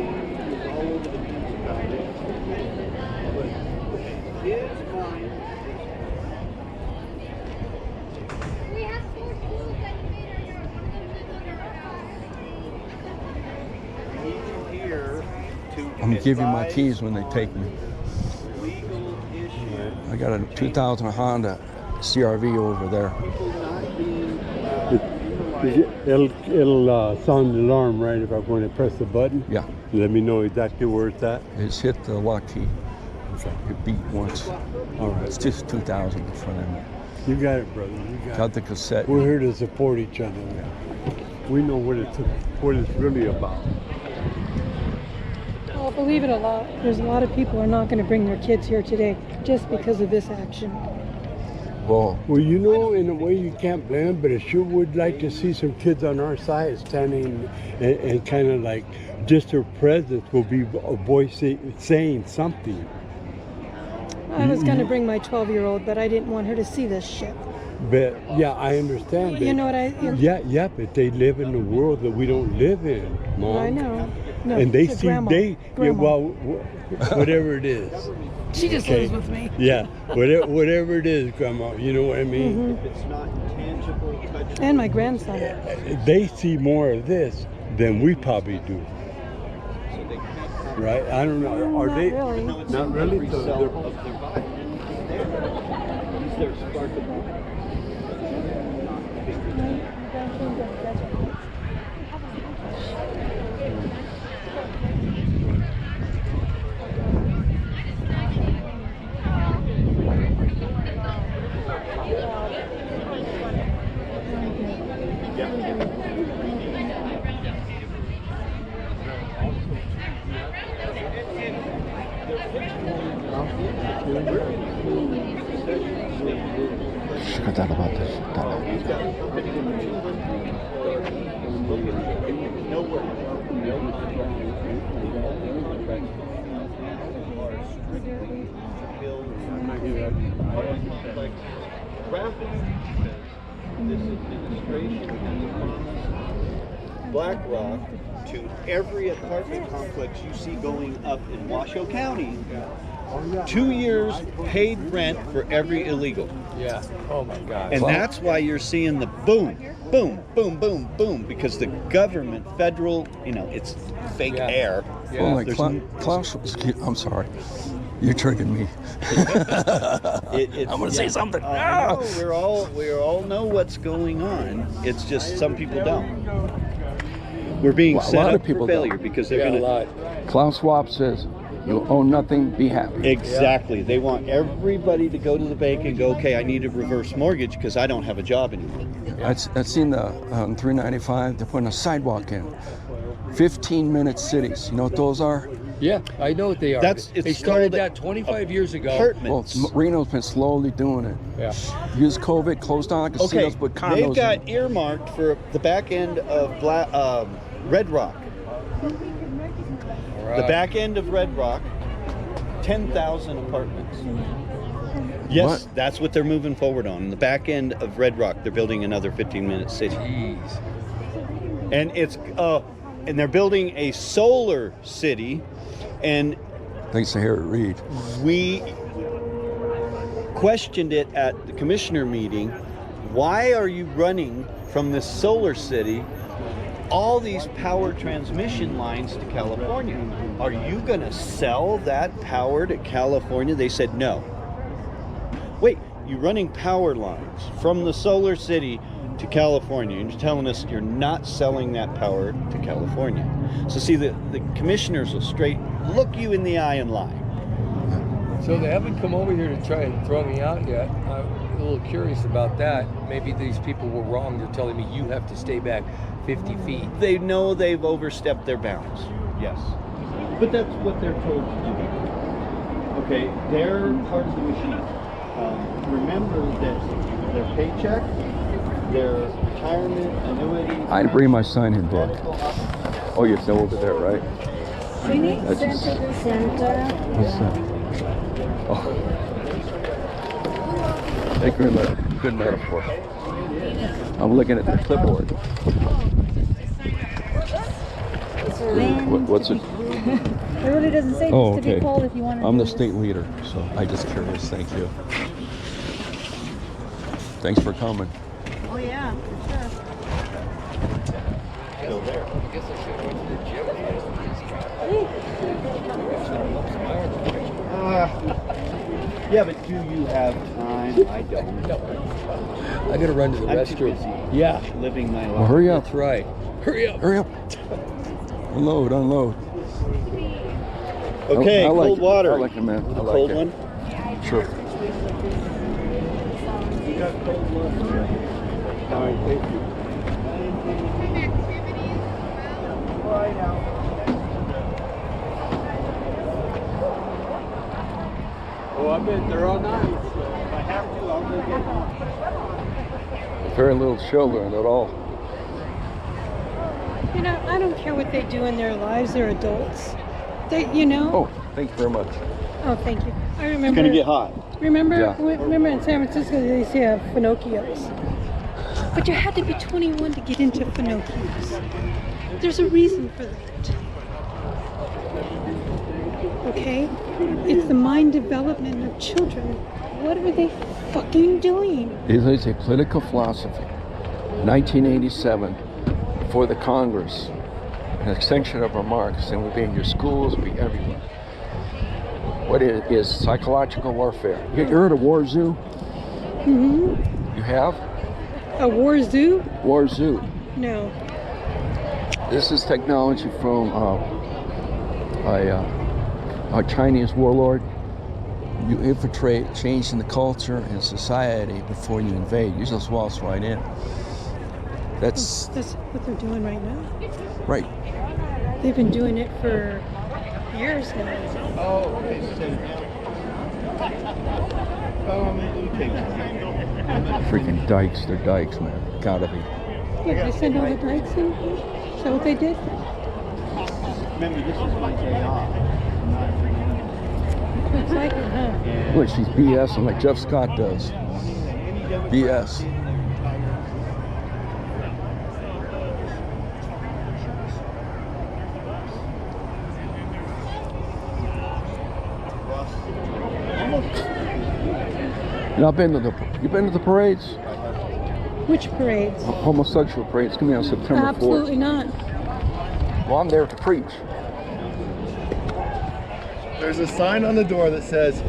was all over the news about it. But his mind. We have 4 schools that made I need you here to. I'm gonna give you my keys when they take me. Legal issue. I got a 2000 Honda CRV over there. It'll sound the alarm, right, if I'm going to press the button? Yeah. Let me know exactly where it's at? It's hit the lock key. It beat once. All right. It's just 2000 in front of me. You got it, brother. You got Got it. the cassette. We're here to support each other. We know what it's really about. Well, believe it or not, there's a lot of people who are not going to bring their kids here today just because of this action. Well, you know, in a way you can't blame them, but I sure would like to see some kids on our side standing and kind of like just their presence will be a voice saying something. I was going to bring my 12-year-old, but I didn't want her to see this shit. But yeah, I understand. You know what I? Yeah, but they live in a world that we don't live in, Mom. I know. No, and they to see grandma. Yeah, Grandma. well, whatever it is. She just lives with me. Yeah, whatever it is, Grandma. You know what I mean? If it's not tangible, touchable. And my grandson. They see more of this than we probably do. Right? I don't know. Are Not they? really. Not really. So Cell they're- of their body. He's their spark of life. Forgot about this. No worries. This administration has promised BlackRock to every apartment complex you see going up in Washoe County 2 years paid rent for every illegal. Yeah. Oh my God. And that's why you're seeing the boom, boom, boom, boom, boom, because the government, federal, it's fake air. Well, like There's Klaus, I'm sorry. You're tricking me. I'm going to say something. We all know what's going on. It's just some people don't. We're being Well, a set lot up of people for failure don't. because they're going to. Klaus Schwab says, you own nothing, be happy. Exactly. They want everybody to go to the bank and go, okay, I need a reverse mortgage because I don't have a job anymore. I've seen the 395, they're putting a sidewalk in. 15-minute cities. You know what those are? Yeah, I know what they are. They started that 25 years ago. Well, Reno's been slowly doing it. Yeah. Use COVID, closed down casinos, put condos they've got in. earmarked for the back end of Red Rock. The back end of Red Rock, 10,000 apartments. Yes, that's what they're moving forward on. The back end of Red Rock, they're building another 15-minute city. Jeez. And it's and they're building a solar city, and Thanks to Harry Reid. we questioned it at the commissioner meeting. Why are you running from this solar city all these power transmission lines to California? Are you going to sell that power to California? They said no. Wait, you're running power lines from the solar city to California, and you're telling us you're not selling that power to California. So see, the commissioners will straight look you in the eye and lie. So they haven't come over here to try and throw me out yet. I'm a little curious about that. Maybe these people were wrong. They're telling me you have to stay back 50 feet. They know they've overstepped their bounds. Yes. But that's what they're told to do. Okay, they're part of the machine. Remember that their paycheck, their retirement, annuities. I'd bring my sign-in book. Oh, you're still over there, right? That's just, what's that? Oh. Good metaphor. I'm looking at the clipboard. What's it? It really doesn't say Oh, just to be okay. called if you want to. I'm the state leader, so I just curious. Thank you. Thanks for coming. Oh yeah, for sure. Still there. I guess I should have went to the gym. Yeah, but do you have time? I don't. I gotta run to the I'm restroom. too busy Yeah. living my life. Well, hurry up. That's right. Hurry up. Hurry up. Unload, unload. Okay, I like cold it. water. I like it, man. I The like cold it. one? Sure. You got cold water. All right, thank you. Oh, I bet they're all nice. If I have to, I'll go get one. Very little children at all. You know, I don't care what they do in their lives. They're adults. They, you know. Oh, thank you very much. Oh, thank you. I remember. It's gonna get hot. Remember, Yeah. remember in San Francisco they used to have Pinocchios. But you had to be 21 to get into Pinocchios. There's a reason for that. Okay? It's the mind development of children. What are they fucking doing? It is a political philosophy. 1987, before the Congress, an extension of our Marx, and would be in your schools, be everywhere. What it is psychological warfare. You heard of War Zoo? Mm-hmm. You have? A war zoo? War Zoo. No. This is technology from a Chinese warlord. You infiltrate, changing the culture and society before you invade. You just waltz right in. That's That's what they're doing right now. right. They've been doing it for years now. Oh, okay. Freaking dykes, they're dykes, man. Gotta be. Yeah, they send all the dykes in. Is that what they did? Remember, this is my day off. I'm not free. It's like it, huh? Look, she's BSing like Jeff Scott does. BS. You've been to the parades? Which parades? Homosexual parades coming on September 4th. Absolutely not. Well, I'm there to preach. There's a sign on the door that says,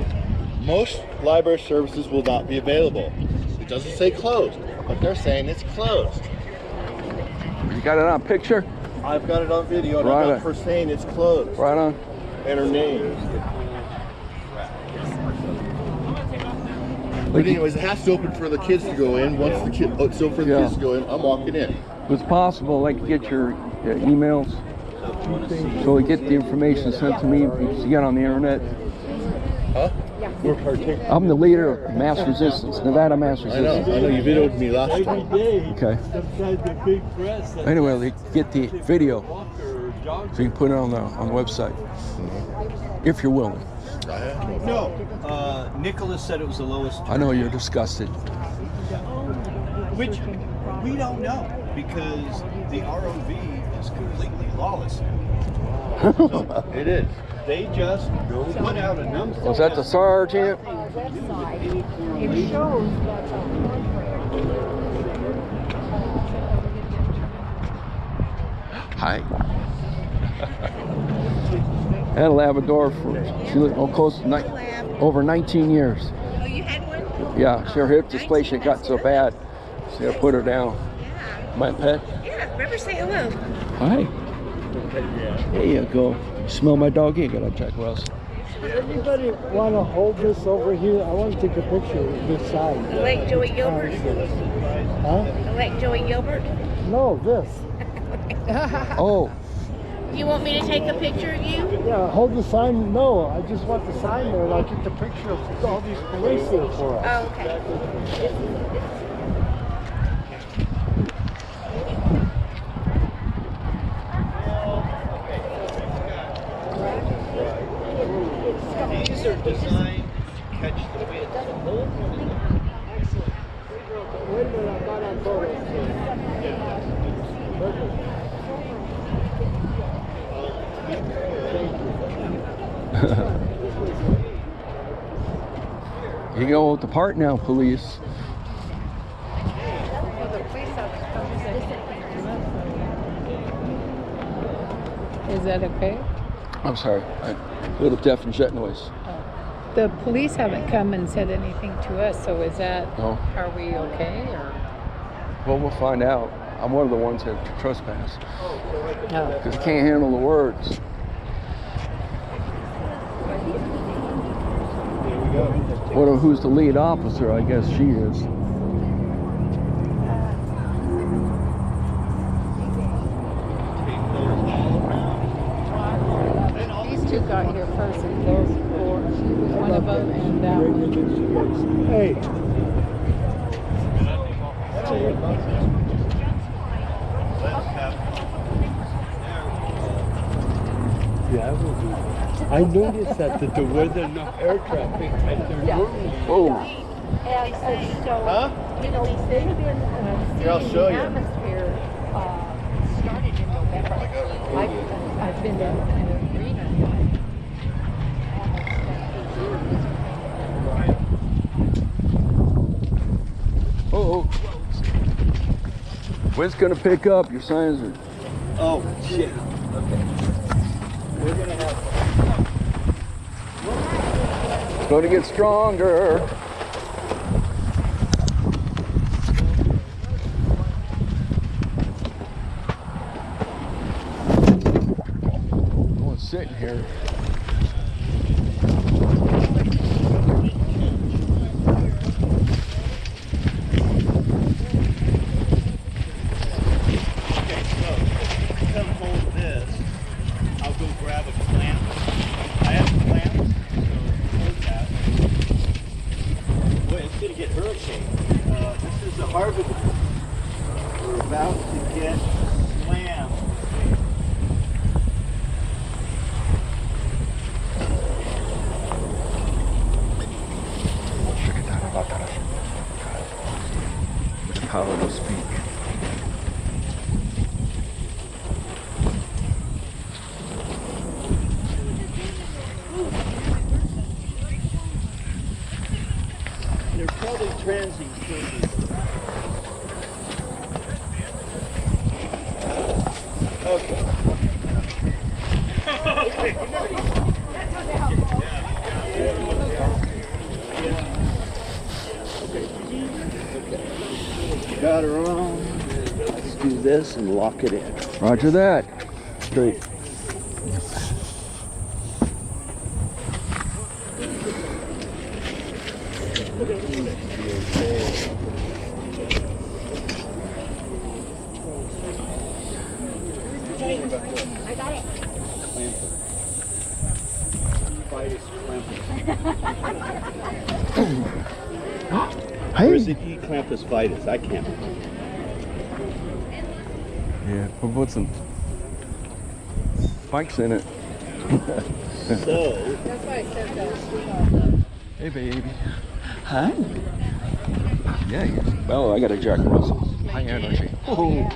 most library services will not be available. It doesn't say closed, but they're saying it's closed. You got it on picture? I've got it on video, and Right I on. got her saying it's closed. Right on. And her name. But Like, anyways, it has to open for the kids to go in. Once the kid, it's open for the kids to go in, I'm walking in. if it's possible, like to get your emails, so we get the information sent to me. You get on the internet. Huh? I'm the leader of Mass Resistance, Nevada Mass I know Resistance. you videoed me last time. Okay. Anyway, they get the video, so you can put it on the website, if you're willing. No, Nicholas said it was the lowest. I know you're disgusted. Which we don't know because the ROV is completely lawless. It is. They just put out a number. Was that the sergeant? It shows Hi. Had a Labrador for she lived close to over 19 years. Oh, you had one? Yeah, her hip dysplasia got so bad, so they put her down. My pet. Yeah, remember, say hello. Hi. There you go. You smell my dog? You gotta check what else. Does anybody want to hold this over here? I want to take a picture of this side. Like Joey Gilbert? Huh? Like Joey Gilbert? No, this. Oh, You want me to take a picture of you? Yeah, hold the sign. No, I just want the sign there and I'll get the picture of all these police here for us. Oh, okay. These are designed to catch the wind. Excellent. Wait a minute, I'm not on photos. Perfect. You go with the part now, police. Is that okay? I'm sorry, a little deaf and jet noise. The police haven't come and said anything to us, so is that, No. are we okay, or? Well, we'll find out. I'm one of the ones that trespass. No. Because I can't handle the words. Who's the lead officer? I guess she is. These two got here first, and those four, she was one of them, and that one. Hey. Yeah, I noticed that there wasn't enough air traffic at the normally. Oh. And so, Huh? you know, they've been Here, I'll seeing show the you. atmosphere started in November. I've been in Reno. Oh. Wind's gonna pick up. Your signs are. Oh, shit. Okay. We're gonna have. It's gonna get stronger. No one's sitting here. Come hold this. I'll go grab a clamp. I have clamps, so hold that. Boy, it's gonna get hurricane. This is the harbor. We're about to get slammed. With the power to speak. They're probably transing through. Okay. Got her on. Let's do this and lock it in. Roger that. Great. I got it. Hey. Where's the E-clampus vitus? I can't. Yeah, we'll put some spikes in it. So. That's why I said that. Hey, baby. Hi. Yeah. Oh, I got a Jack Russell. High energy. Oh.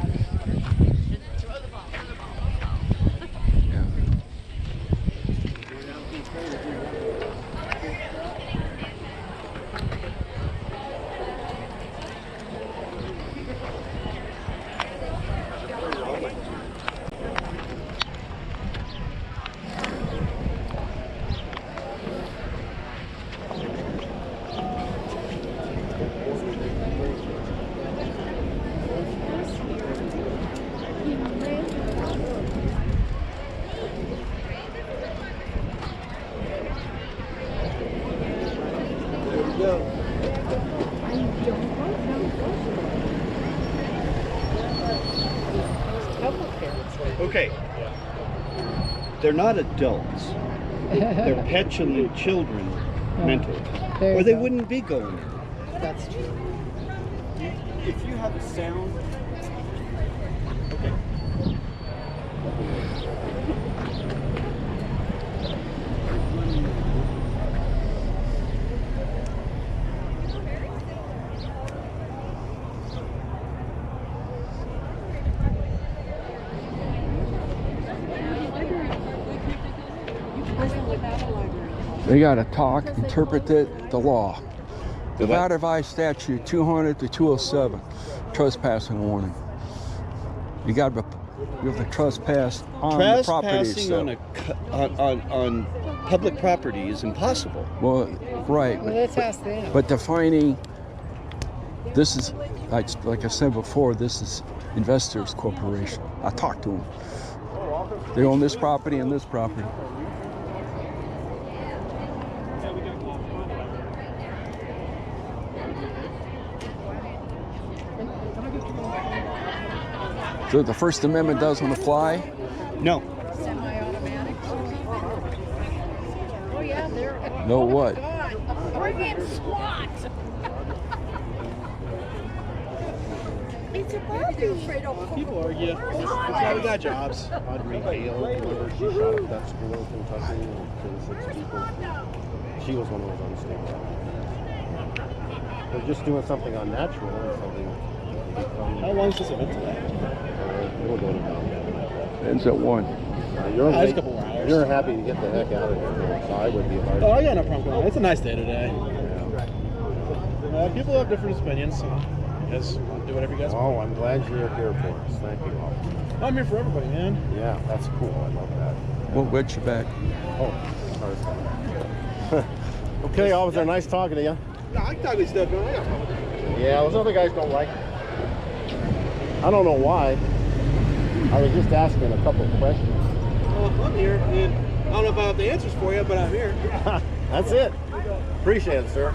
Okay. they're not adults. They're petulant children mentally. There Or you they go. wouldn't be going in. That's true. If you have a sound, okay. They got to talk, interpret it, the law. Nevada Revised Statute 200 to 207, trespassing warning. You have to trespass on the property. Trespassing on public property is impossible. Well, right. Well, let's ask them. But defining, this is, like I said before, this is Investors Corporation. I talked to them. They own this property and this property. So the First Amendment doesn't apply? No. Semi-automatic. Oh yeah, they're. No what? We're getting SWAT. It's a Barbie. People argue. That's why we got jobs. Audrey Hale, remember she shot up that school in Kentucky and killed 6 people. She was one of those unstable. They're just doing something unnatural and something. How long is this event today? It'll go to town. Ends at 1. You're Just a couple hours. You're happy to get the heck out of here. So I would be. Oh, I got no problem going. It's a nice day today. People have different opinions. So you guys want to do whatever you guys want. Oh, I'm glad you're here for us. Thank you all. I'm here for everybody, man. Yeah, that's cool. I love that. Won't wet your back. Oh, sorry. Okay, officer. Nice talking to you. No, I can talk this stuff, man. Yeah, those other guys don't like it. I don't know why. I was just asking a couple of questions. Well, I'm here, and I don't know if I have the answers for you, but I'm here. That's it. Appreciate it, sir.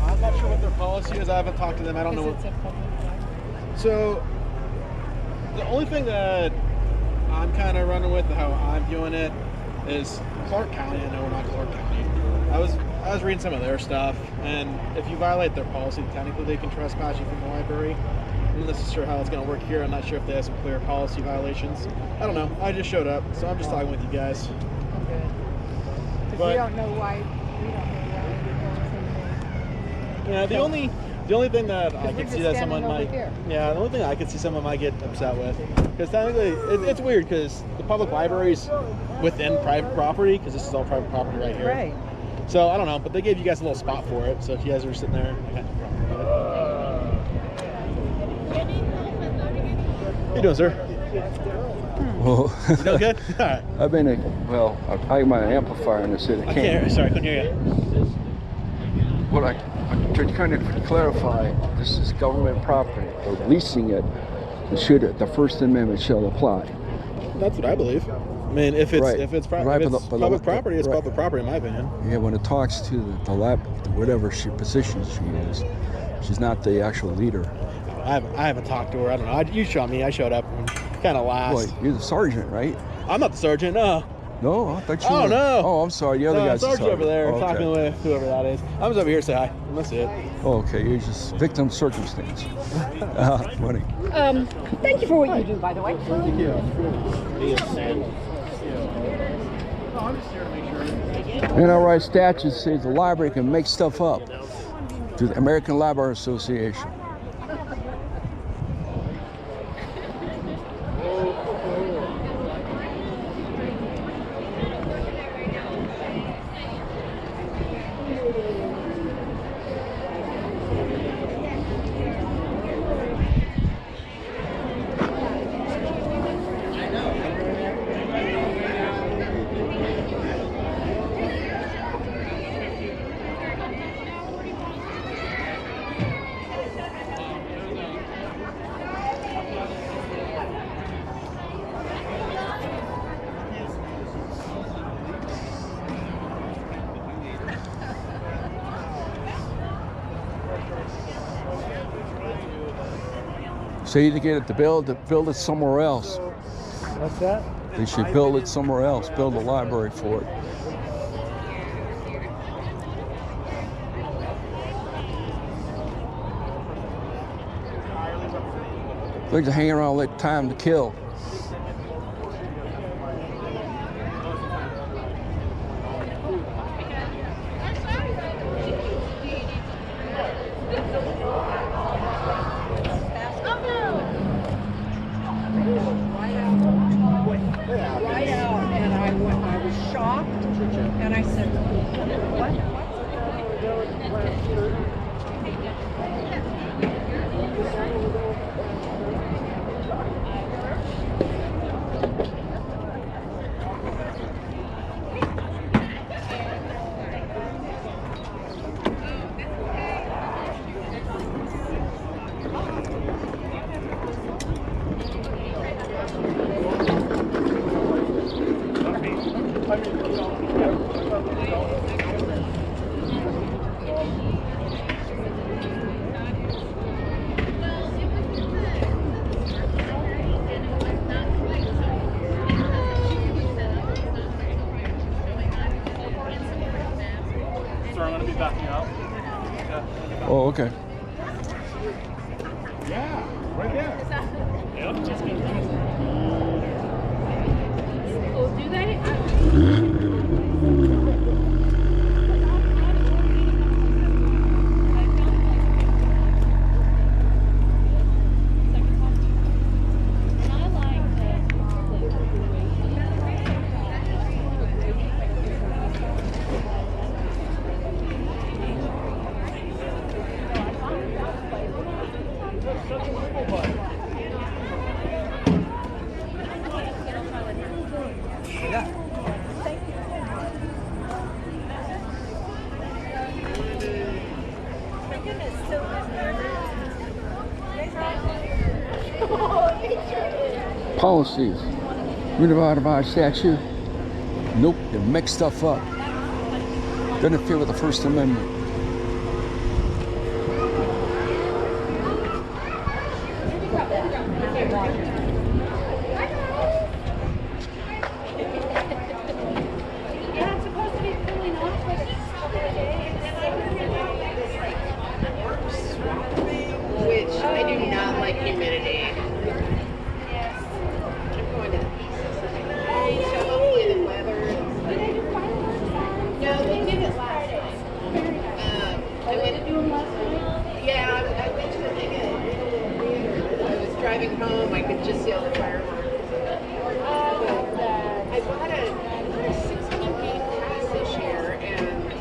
I'm not sure what their policy is. I haven't talked to them. I don't know what. So, the only thing that I'm kind of running with, how I'm viewing it, is Clark County. I know we're not Clark County. I was reading some of their stuff, and if you violate their policy, technically they can trespass you from the library. I'm not sure how it's going to work here. I'm not sure if they have some clear policy violations. I don't know. I just showed up, so I'm just talking with you guys. Okay. Because we don't know why. Yeah, the only thing that I could see that someone might, here. yeah, the only thing I could see someone might get upset with, because technically it's weird because the public library's within private property, because this is all private property right here. Right. So I don't know, but they gave you guys a little spot for it. So if you guys are sitting there, I got no problem with it. How you doing, sir? Well, You doing good? All right. I've been I got my amplifier in the city. I can't. Sorry, I couldn't hear you. What I to kind of clarify, this is government property. They're leasing it. The First Amendment shall apply. That's what I believe. I mean, if it's Right. if it's, Right, if but it's the- public property, it's right. public property, in my opinion. Yeah, when it talks to the lab, whatever position she is, she's not the actual leader. I haven't talked to her. I don't know. You showed me. I showed up and kind of last. Boy, you're the sergeant, right? I'm not the sergeant. No. No, I thought you Oh were. no. Oh, I'm sorry. The other guy's the sergeant over there Oh, okay. talking with whoever that is. I'm just over here to say hi. That's it. Oh, okay, you're just victim circumstance. Funny. Thank you for what you do, by the way. Thank you. NRI statute says the library can make stuff up to the American Library Association. Say to get it to build it somewhere else. What's that? They should build it somewhere else. Build a library for it. They're just hanging around all that time to kill. Right out, and I was shocked, and I said, what? Oh, okay. Yeah, right there. Yep. Oh, do they? Policies. Unified by statute. Nope, they mix stuff up. Doesn't fit with the First Amendment. Which I do not like humidity. I'm going to the pieces. So hopefully the weather. No, they did it last night. I went to do them last night. Yeah, I went to the thing at Reno Theater. I was driving home. I could just see all the fireworks. I bought a 16-gate pass this year, and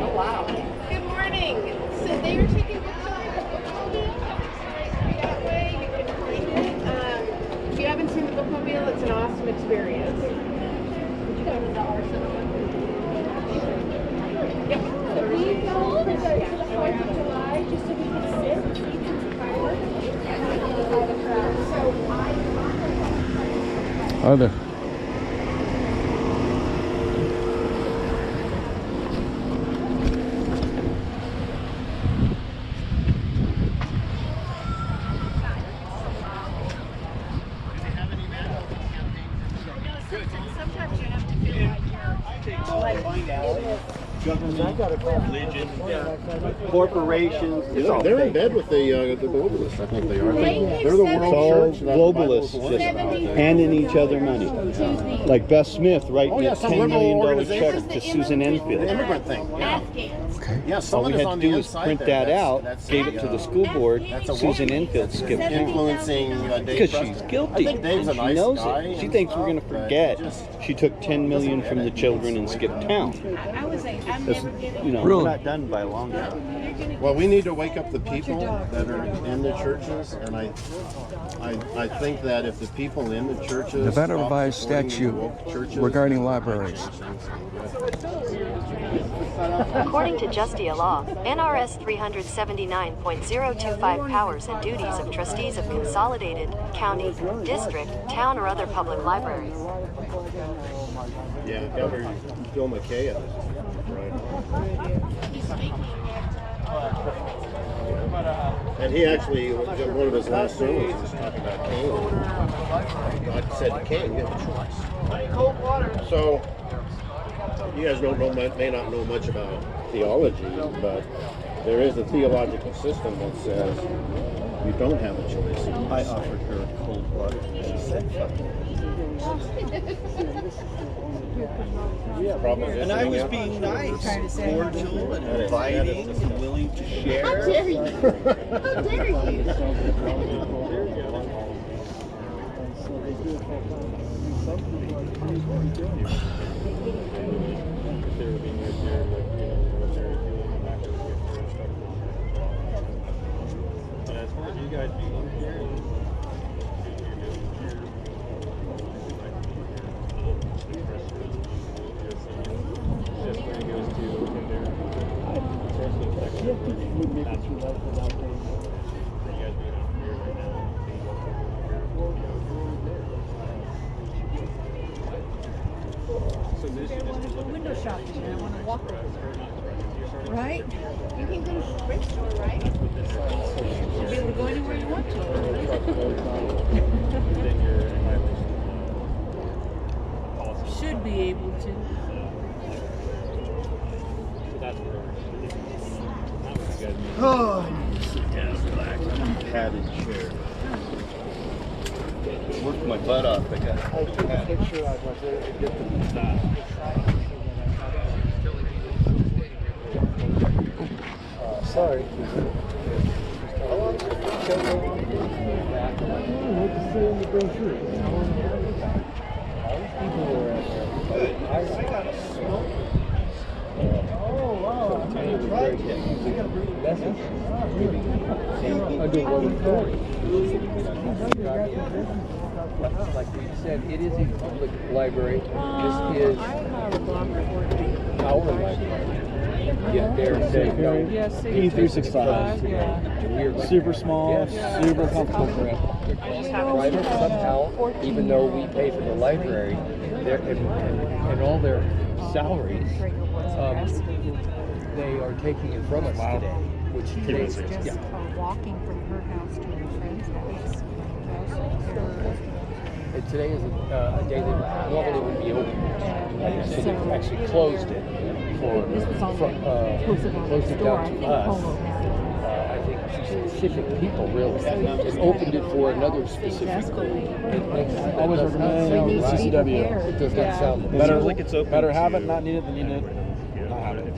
oh wow! Good morning. So they were taking pictures. That way you can find it. If you haven't seen the bookmobile, it's an awesome experience. Did you go to the Arsenal? Yep. So we go to the 4th of July just so we can sit and see some fireworks. Are there? Sometimes you have to feel like find out. Government, religion, corporations. They're in bed with the globalists. I think they are. They're the world church. Globalists just handing each other money. Like Beth Smith writing a $10 million check to Susan Enfield. The immigrant thing. Yeah. Okay. Yeah, All we someone is had on to the do was inside print there. that out, That's gave it to the school board. Susan Enfield skipped town. Influencing Dave Because Preston. she's guilty. I think Dave's a and she nice knows guy it. She and thinks we're stuff, going to but forget. just- She took $10 million from the children and skipped town. That's, you know, we're not done by a long shot. Well, we need to wake up the people that are in the churches, and I think that if the people in the churches Nevada stop revised supporting statute the woke churches, regarding libraries. According to Justia Law, NRS 379.025 powers and duties of trustees of consolidated, county, district, town, or other public libraries. Yeah, Governor Bill McKay. Right. And he actually, one of his last sermons, was talking about Cain. God said to Cain, you have a choice. So, you guys may not know much about theology, but there is a theological system that says you don't have a choice. I offered her cold water. She said, fuck it. And I was being nice, cordial, and inviting, and willing to share. How dare you? How dare you? As far as you guys being here, Window shopping and I want to walk over. Right? You can go to the thrift store, right? You'll be able to go anywhere you want to. Should be able to. Oh, I need to sit down and relax. I'm in a padded chair. Worked my butt off. I took a picture. I was there to get the sorry. How long is it? What to say in the brochure? People were at there. I got a smoke. Oh, wow. Message. Under one authority. Like we said, it is a public library. This is our library. Yeah, they're saying no. P365. Super small, super comfortable for it. Private somehow, even though we pay for the library, and all their salaries, they are taking it from us today. Which is just walking from her house to her friend's house. And today is a day that normally would be open. So they actually closed it for closed it down to us. I think specific people really. And opened it for another specific group. I always recommend CCW. It does not sound Better, like it's open better have to- it, not need it than need it.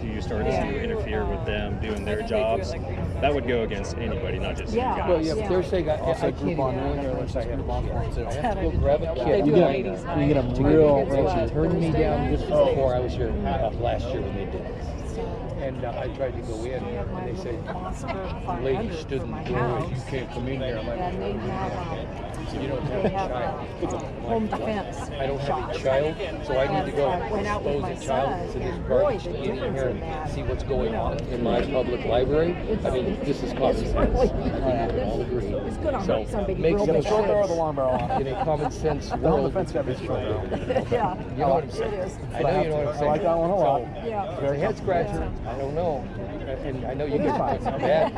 if you started to interfere with them doing their jobs, that would go against anybody, not just you guys. Well, yeah, but they're saying I can't even I have to go grab a kid. You get them real. She turned me down just before I was here last year when they did it. And I tried to go in, and they said, the lady stood in the door, you can't come in here. I'm like, you don't have a child. Home defense. I don't have a child, so I need to go expose a child to this garbage to get in here and see what's going on in my public library. I mean, this is common sense. I all agree. It's good on So somebody make real some big Short barrel or the long barrel on it? in a common sense The home world. defense got to be short barrel. Yeah. You know what I'm saying? It is. I know you know what I'm saying. I like that one a lot. Yeah. It's a head scratcher. I don't know. And I know you guys are But bad.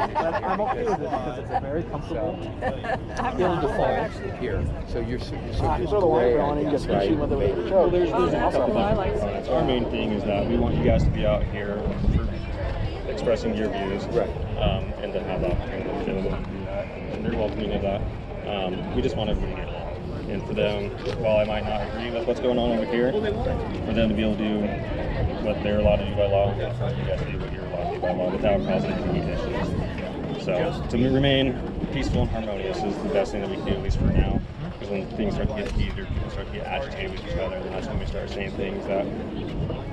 I'm okay with it because it's a very comfortable. Ill-defined here. So you're sort You of throw the white gray, barrel on it, I you guess, get right? fishy with the choke. There's also Our main thing is that we want you guys to be out here for expressing your views, Right. And to have the opportunity to do that. And they're welcoming to that. We just want everybody to get along. And for them, while I might not agree with what's going on over here, for them to be able to do what they're allowed to do by law, and for you guys to do what you're allowed to do by law without causing any issues. So to remain peaceful and harmonious is the best thing that we can do, at least for now. Because when things start to get heated, people start to get agitated with each other, and that's when we start saying things that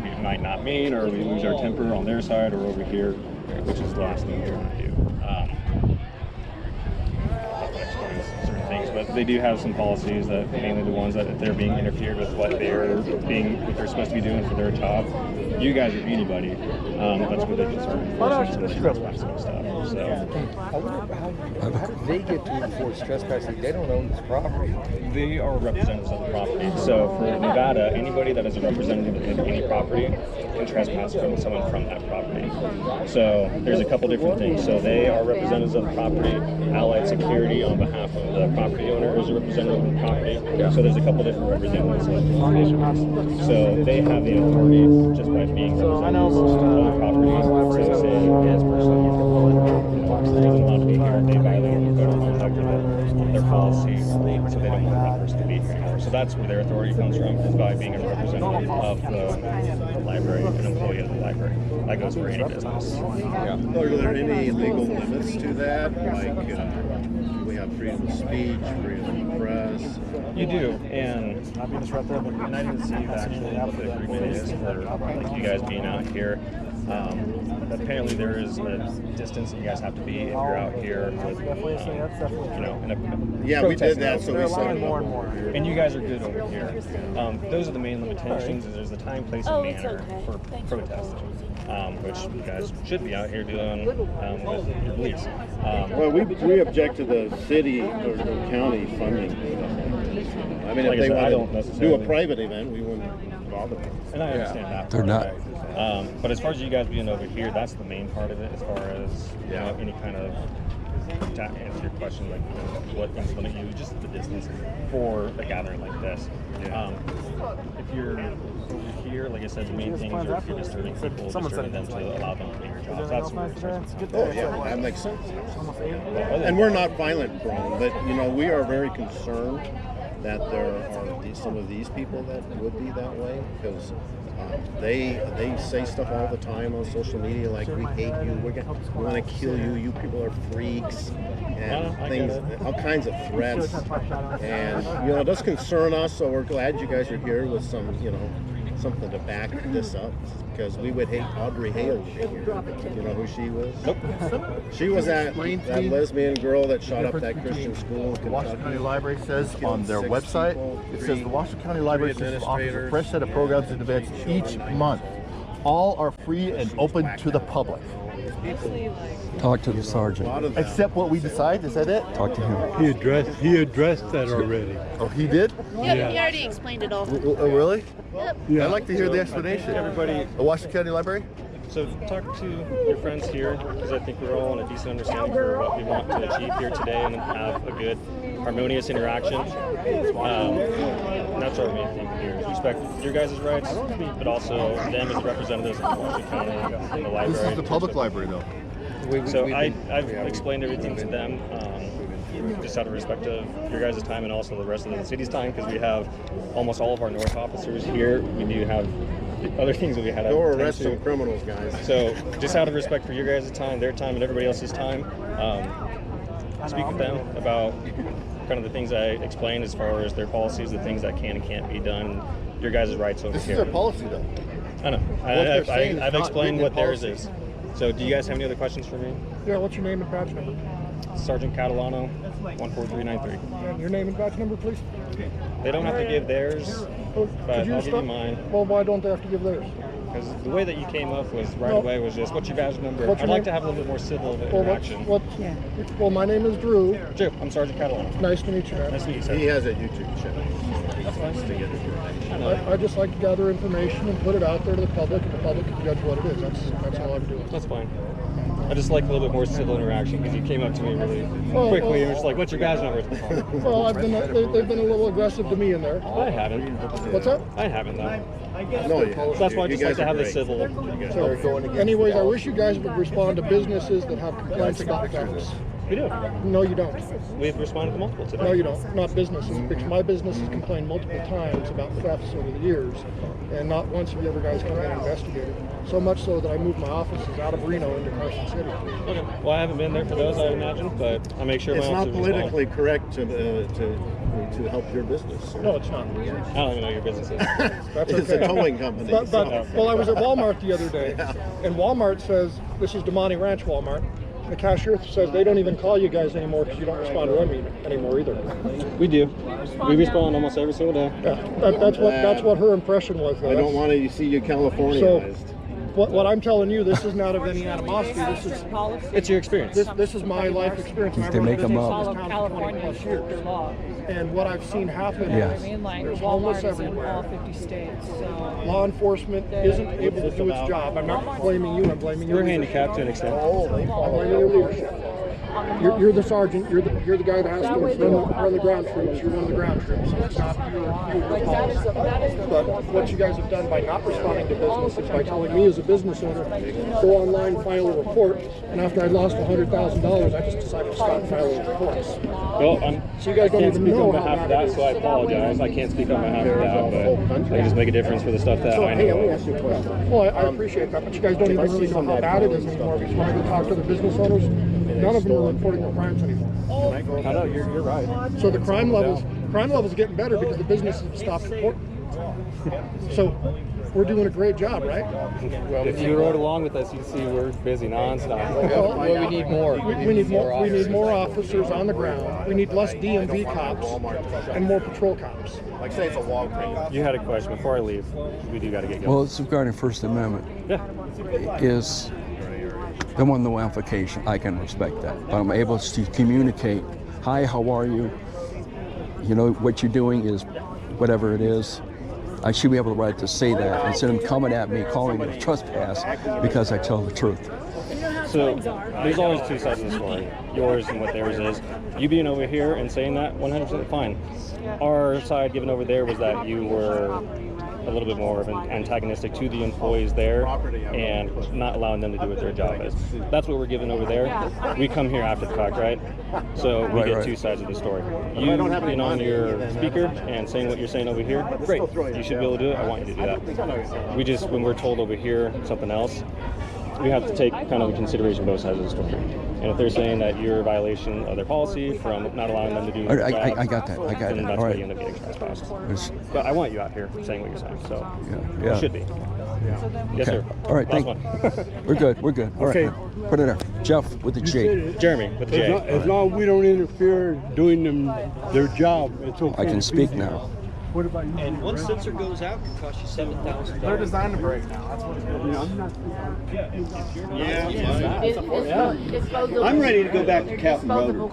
we might not mean, or we lose our temper on their side or over here, which is the last thing we're going to do. Certain things policies, but they do have some policies that mainly the ones that if they're being interfered with what they're supposed to be doing for their job. You guys are anybody. That's what they can start enforcing some trespassing stuff. So I wonder how they get to enforce trespassing. They don't own this property. they are representatives of the property. So for Nevada, anybody that is a representative of any property can trespass from someone from that property. So there's a couple different things. So they are representatives of the property. Allied Security on behalf of the property owner is a representative of the property. So there's a couple different representatives of the property. So they have the authority just by being representatives of the property to say, yes, person doesn't want to be here. They violated their policy, so they don't want that person to be here anymore. So that's where their authority comes from, is by being a representative of the library, an employee of the library. That goes for any business. Yeah. Are there any legal limits to that? Like, we have freedom of speech, freedom of press. You do, and I didn't see actually what the agreement is for like you guys being out here. Apparently there is a distance that you guys have to be if you're out here with, in a yeah, we did that, so we saw more and more. And you guys are good over here. Those are the main limitations, and there's the time, place, and manner for protesting, which you guys should be out here doing with your police. Well, we object to the city or county funding. I mean, Like if they I said, I want don't to do a private event, we wouldn't bother them. And I understand that. They're not. But as far as you guys being over here, that's the main part of it. As far as any kind of, to answer your question, like what things limit you, just the distance for a gathering like this. If you're over here, like I said, the main things are if you're disturbing people, disturbing them to allow them to do your jobs. That's what Oh yeah, that makes sense. And we're not violent prone, but we are very concerned that there are some of these people that would be that way, because they say stuff all the time on social media like, we hate you, we want to kill you, you people are freaks, and things, all kinds of threats. And it does concern us, so we're glad you guys are here with some something to back this up, because we would hate Audrey Hale to be here. You know who she was? Nope. She was that lesbian girl that shot up that Christian school. The Washington County Library says on their website, it says the Washington County Library System offers a fresh set of programs and events each month. All are free and open to the public. Talk to the sergeant. Except what we decide, is that it? Talk to him. He addressed that already. Oh, he did? Yep, he already explained it all. Oh, really? Yep. Yeah. I'd like to hear the explanation. Everybody, the Washington County Library? So talk to your friends here, because I think we're all in a decent understanding for what we want to achieve here today and have a good, harmonious interaction. And that's our main thing here, is respect your guys' rights, but also them as representatives of Washington County and the library. This is the public library, though. So I've explained everything to them, just out of respect of your guys' time and also the rest of the city's time, because we have almost all of our North officers here. We do have other things that we had to go arrest some criminals, guys. So just out of respect for your guys' time, their time, and everybody else's time, speak with them about kind of the things I explained as far as their policies, the things that can and can't be done, your guys' rights over here. This is their policy, though. I know. I've explained what theirs is. So do you guys have any other questions for me? Yeah, what's your name and badge number? Sergeant Catalano, 14393. And your name and badge number, please? They don't have to give theirs, but I'll give you mine. Well, why don't they have to give theirs? Because the way that you came up with right away was just, what's your badge number? What's your I'd like name? to have a little bit more civil Well, interaction. Well, my name is Drew. Drew, I'm Sergeant Catalano. Nice to meet you, man. Nice to meet you, sir. He has a YouTube channel. I just like to gather information and put it out there to the public, and the public can judge what it is. That's all I'm doing. That's fine. I just like a little bit more civil interaction, because you came up to me really quickly and was like, what's your badge number? Well, they've been a little aggressive to me in there. I haven't. What's that? I haven't, though. No, you So that's why I just like to have the civil. Anyways, I wish you guys would respond to businesses that have complaints about thefts. We do. No, you don't. We've responded to multiple today. No, you don't. Not businesses. Because my business has complained multiple times about thefts over the years, and not once have you ever guys come in and investigated. So much so that I moved my offices out of Reno into Carson City. Okay. Well, I haven't been there for those, I imagine, but I make sure It's my not officers politically correct to help your business. No, it's not. I don't even know your business is. That's It's okay. a towing company. Well, I was at Walmart the other day, and Walmart says, this is Damani Ranch Walmart, The cashier says they don't even call you guys anymore because you don't respond to them anymore either. We do. We respond almost every single day. Yeah, that's what her impression was. I don't want to see you Californianized. So, what I'm telling you, this is not of any animosity. This is it's your experience. This is my life experience. I've They run a make 'em business up. in this town for 20 plus years. And what I've seen happen Yes. is there's homeless everywhere. Law enforcement isn't able to do its job. I'm not blaming you. I'm blaming You're your handicapped to an extent. I'm blaming your leadership. You're the sergeant. You're the guy that has to run the ground troops. You're one of the ground troops. It's not your policy. But what you guys have done by not responding to businesses, by telling me as a business owner, go online, file a report, and after I lost $100,000, I just decided to stop filing reports. Well, So you guys I don't can't even speak know on how behalf of bad that, it is. so I apologize. I can't speak on behalf of that, but I can just make a difference for the stuff that So, I hey, let me know. ask you a question. Well, I appreciate that, but you guys don't even really know how bad it is anymore, because when I go talk to the business owners, none of them are reporting their crimes anymore. I know, you're right. So the crime levels are getting better because the businesses have stopped reporting. So we're doing a great job, right? If you rode along with us, you'd see we're busy nonstop. Well, we need more. We need more. We need more officers on the ground. We need less DMV cops and more patrol cops. Like say it's a Walgreens. You had a question before I leave. We do got to get going. Well, it's regarding First Amendment. Yeah. Is the one no amplification. I can respect that, but I'm able to communicate. Hi, how are you? You know what you're doing is whatever it is. I should be able to say that instead of coming at me, calling it a trespass because I tell the truth. So there's always two sides of the story, yours and what theirs is. You being over here and saying that, 100% fine. Our side given over there was that you were a little bit more of an antagonistic to the employees there and not allowing them to do what their job is. That's what we're given over there. We come here after the fact, right? So we get two sides of the story. You being on your speaker and saying what you're saying over here, great. You should be able to do it. I want you to do that. We just, when we're told over here something else, we have to take kind of in consideration both sides of the story. And if they're saying that you're a violation of their policy from not allowing them to do their job, I got that. then that's All why right. you end up getting trespassed. But I want you out here saying what you're saying, so Yeah. you should be. Yes, sir. All right, Last thank one. We're good. All Okay. right. Put it there. Jeff with the J. Jeremy with the J. As long as we don't interfere doing their job, it's okay. I can speak now. What about you? And one sensor goes out, it costs you $7,000. They're designed to break now. That's what it is. I'm ready to go back to cap and rotor.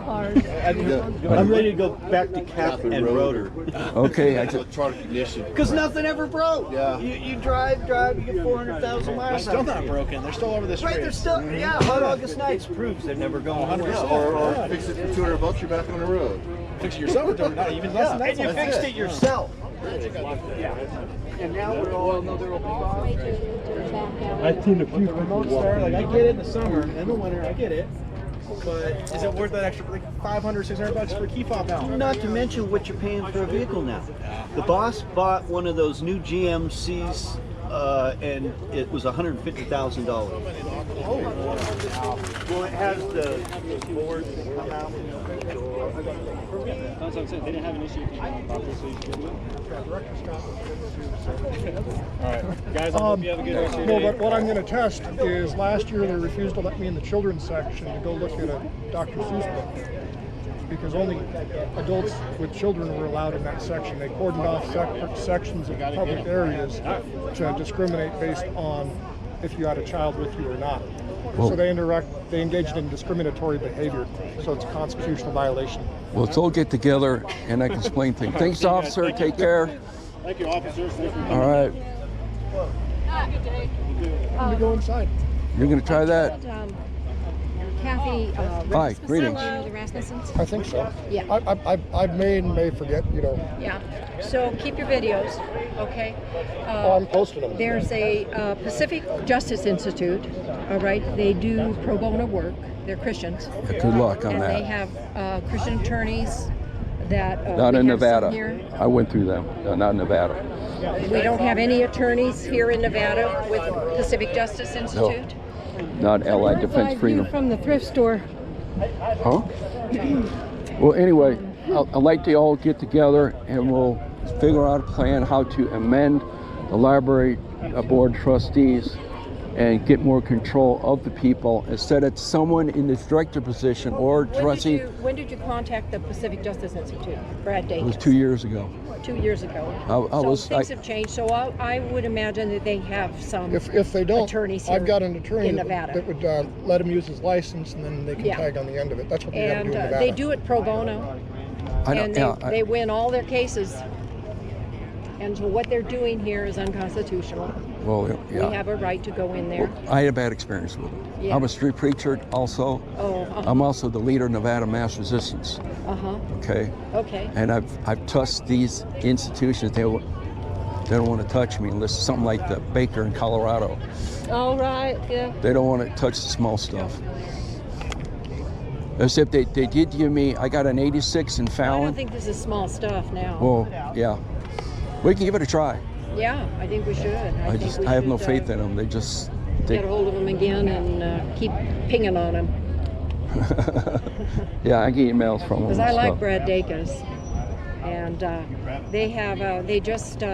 I'm ready to go back to cap and rotor. Okay. Electronic ignition. Because nothing ever broke. Yeah. You drive, you get 400,000 miles. They're still out not here. broken. They're still over the streets. Right, they're still, yeah, Hot August Nights proves they've never gone 100%. Or fix it for $200, you're back on the road. Fix it yourself or not even less than that. And you fixed it yourself. And now we're all another open bar. I've seen a few people Like walk. I get it in the summer and in the winter, I get it. But is it worth that extra like $500, $600 for a key fob valve? Not to mention what you're paying for a vehicle now. The boss bought one of those new GMCs and it was $150,000. Well, it has the boards that come out. That's what I'm saying. They didn't have an issue with you properly, so you should do it. All right, guys, I hope you have a good rest of your day. But what I'm going to test is last year they refused to let me in the children's section to go look at a Dr. Seuss book because only adults with children were allowed in that section. They cordoned off separate sections of public areas to discriminate based on if you had a child with you or not. Well, so they engaged in discriminatory behavior, so it's a constitutional violation. Well, let's all get together and I can explain things. Thanks, officer. Take care. Thank you, officers. All right. Let me go inside. You're going to try that? Kathy, Hi, greetings. The Rasmussens? I think so. Yeah. I may and may forget, Yeah. So keep your videos, okay? I'm posting them. There's a Pacific Justice Institute, all right? They do pro bono work. They're Christians. Yeah, good luck on and that. They have Christian attorneys that Not we in have some Nevada. here. I went through them. No, not in Nevada. We don't have any attorneys here in Nevada with Pacific Justice Institute. Not Allied Defense You Freedom. from the thrift store. Huh? Well, anyway, I'd like to all get together and we'll figure out a plan how to amend the library board trustees and get more control of the people instead of someone in the director position or trustee. When did you contact the Pacific Justice Institute, Brad Dacus? It was 2 years ago. 2 years ago. Things have changed. So I would imagine that they have some. If they don't, attorneys I've here got an attorney in Nevada that would let him use his license, and then they can tag on the end of it. That's what they got to do in Nevada. They do it pro bono, they win all their cases. And so what they're doing here is unconstitutional. Well, yeah. We have a right to go in there. Well, I had a bad experience with it. Yeah. I'm a street preacher also. I'm also the leader of Nevada Mass Resistance. Okay. Okay. And I've touched these institutions. They don't want to touch me unless something like the Baker in Colorado. Oh, right, yeah. They don't want to touch the small stuff. Except they did give me, I got an 86 in Fallon. I don't think this is small stuff now. Well, yeah. We can give it a try. Yeah, I think we should. I have no faith in them. They get a hold of them again and keep pinging on them. Yeah, I get emails from them. Because I like Brad Dacus, and they just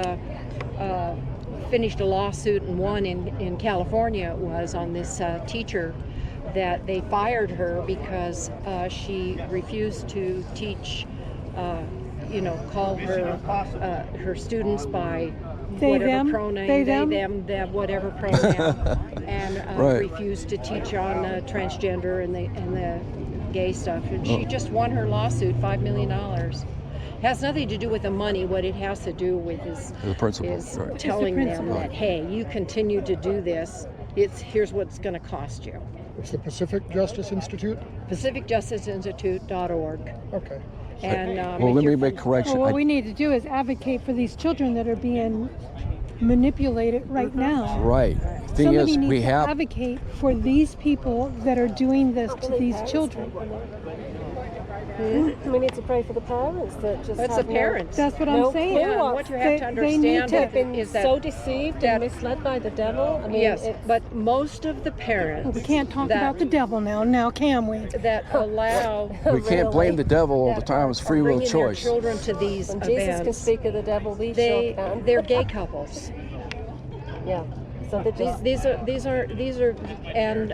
finished a lawsuit and won in California. It was on this teacher that they fired her because she refused to teach. Call her students by whatever pronoun, they, them, whatever pronoun, and refused to teach on transgender and the gay stuff. And she just won her lawsuit, $5 million. Has nothing to do with the money. What it has to do with is telling them that, hey, you continue to do this, here's what it's going to cost you. It's the Pacific Justice Institute? PacificJusticeInstitute.org. Okay. And well, let me make correction. Well, what we need to do is advocate for these children that are being manipulated right now. Right. Thing Somebody is, needs we to have advocate for these people that are doing this to these children. We need to pray for the parents that just. That's the parents. That's what I'm saying. Yeah, what you have to understand is that so deceived and misled by the devil. I mean, yes, but most of the parents. Well, we can't talk about the devil now, can we? That allow. We can't blame the devil all the time. It's free will choice. Their children to these when events. Jesus can speak of the devil, we sure can. They're gay couples. Yeah. So these are and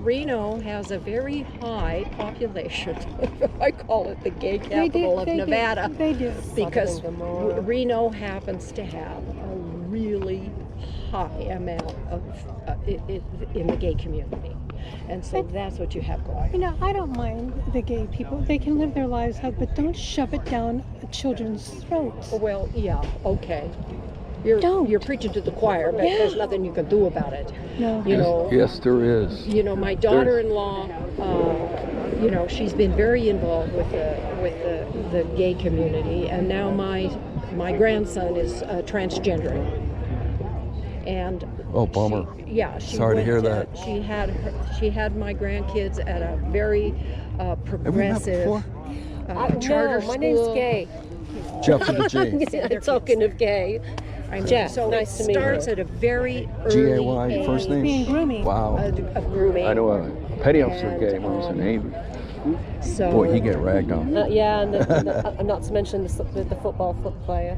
Reno has a very high population. I call it the gay capital of Nevada. They do. Because Reno happens to have a really high amount of in the gay community. And so that's what you have going on. You know, I don't mind the gay people. They can live their lives out, but don't shove it down children's throats. Well, yeah, okay. You're preaching to the choir, but there's nothing you can do about it. No. You know. Yes, there is. You know, my daughter-in-law, she's been very involved with the gay community, and now my grandson is transgender. And oh, bummer. Sorry to hear that. She had my grandkids at a very progressive charter school. My name's Gay. Jeff with a G. Talking of gay. Jeff, so nice it to meet you. starts at a very early G-A-Y, age. first name? Being grooming. Wow. Of grooming. I know a petty officer gay when he was in the Navy. So, boy, he get ragged on. Yeah, and not to mention the football player.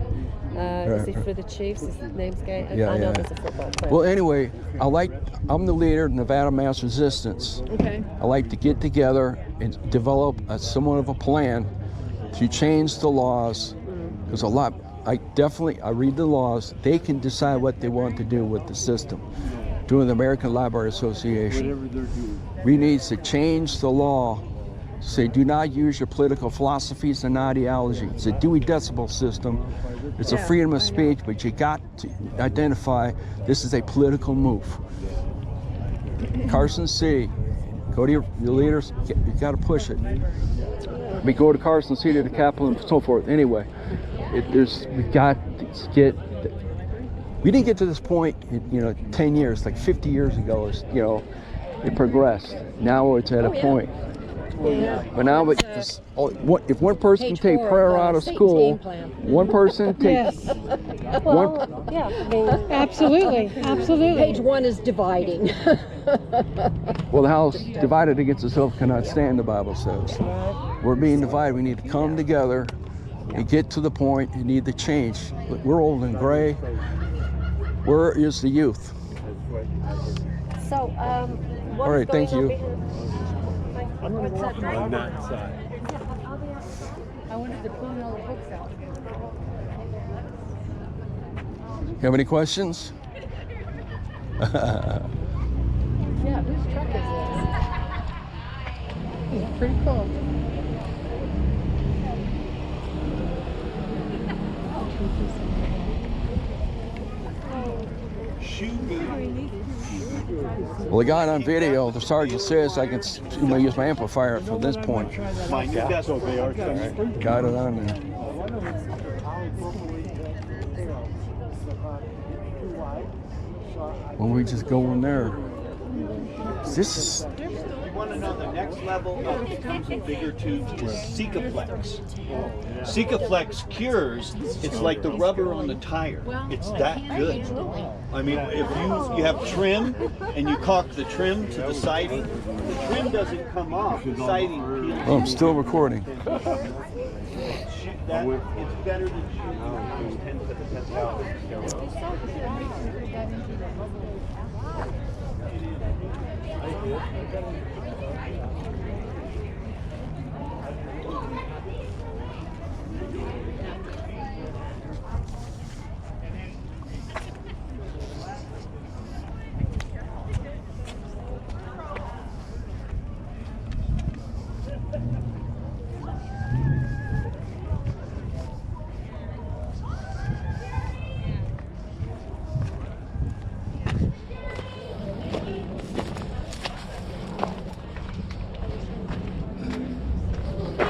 Is he for the Chiefs? His name's Gay. I know there's a football player. Well, anyway, I'm the leader of Nevada Mass Resistance. Okay. I like to get together and develop somewhat of a plan to change the laws. Because I read the laws. They can decide what they want to do with the system. Doing the American Library Association. Whatever they're doing. We need to change the law. Say, do not use your political philosophies and ideology. It's a Dewey Decimal System. It's a freedom of speech, but you got to identify this is a political move. Carson City, go to your leaders. You got to push it. We go to Carson City, to the Capitol, and so forth. Anyway, we got to get. We didn't get to this point, 10 years, like 50 years ago. It progressed. Now it's at a point. Yeah. But now, if one person can take prayer out of school, one person takes. Absolutely. Page 1 is dividing. Well, the house divided against itself cannot stand, the Bible says. We're being divided. We need to come together and get to the point. You need to change. We're old and gray. Where is the youth? So, All right, thank you. What's that? On that side. I wonder if they're pulling all the books out. You have any questions? Yeah, whose truck is this? It's pretty cool. Well, I got on video. The sergeant says I can use my amplifier from this point. My new desk. Got it on there. Well, we just go in there. This is. You want to know the next level of tubes and bigger tubes is Sikaflex. Sikaflex cures. It's like the rubber on the tire. It's that good. I mean, if you have trim and you caulk the trim to the siding, the trim doesn't come off. The siding peels. Oh, I'm still recording. It's better than shooting 10 to the 10,000.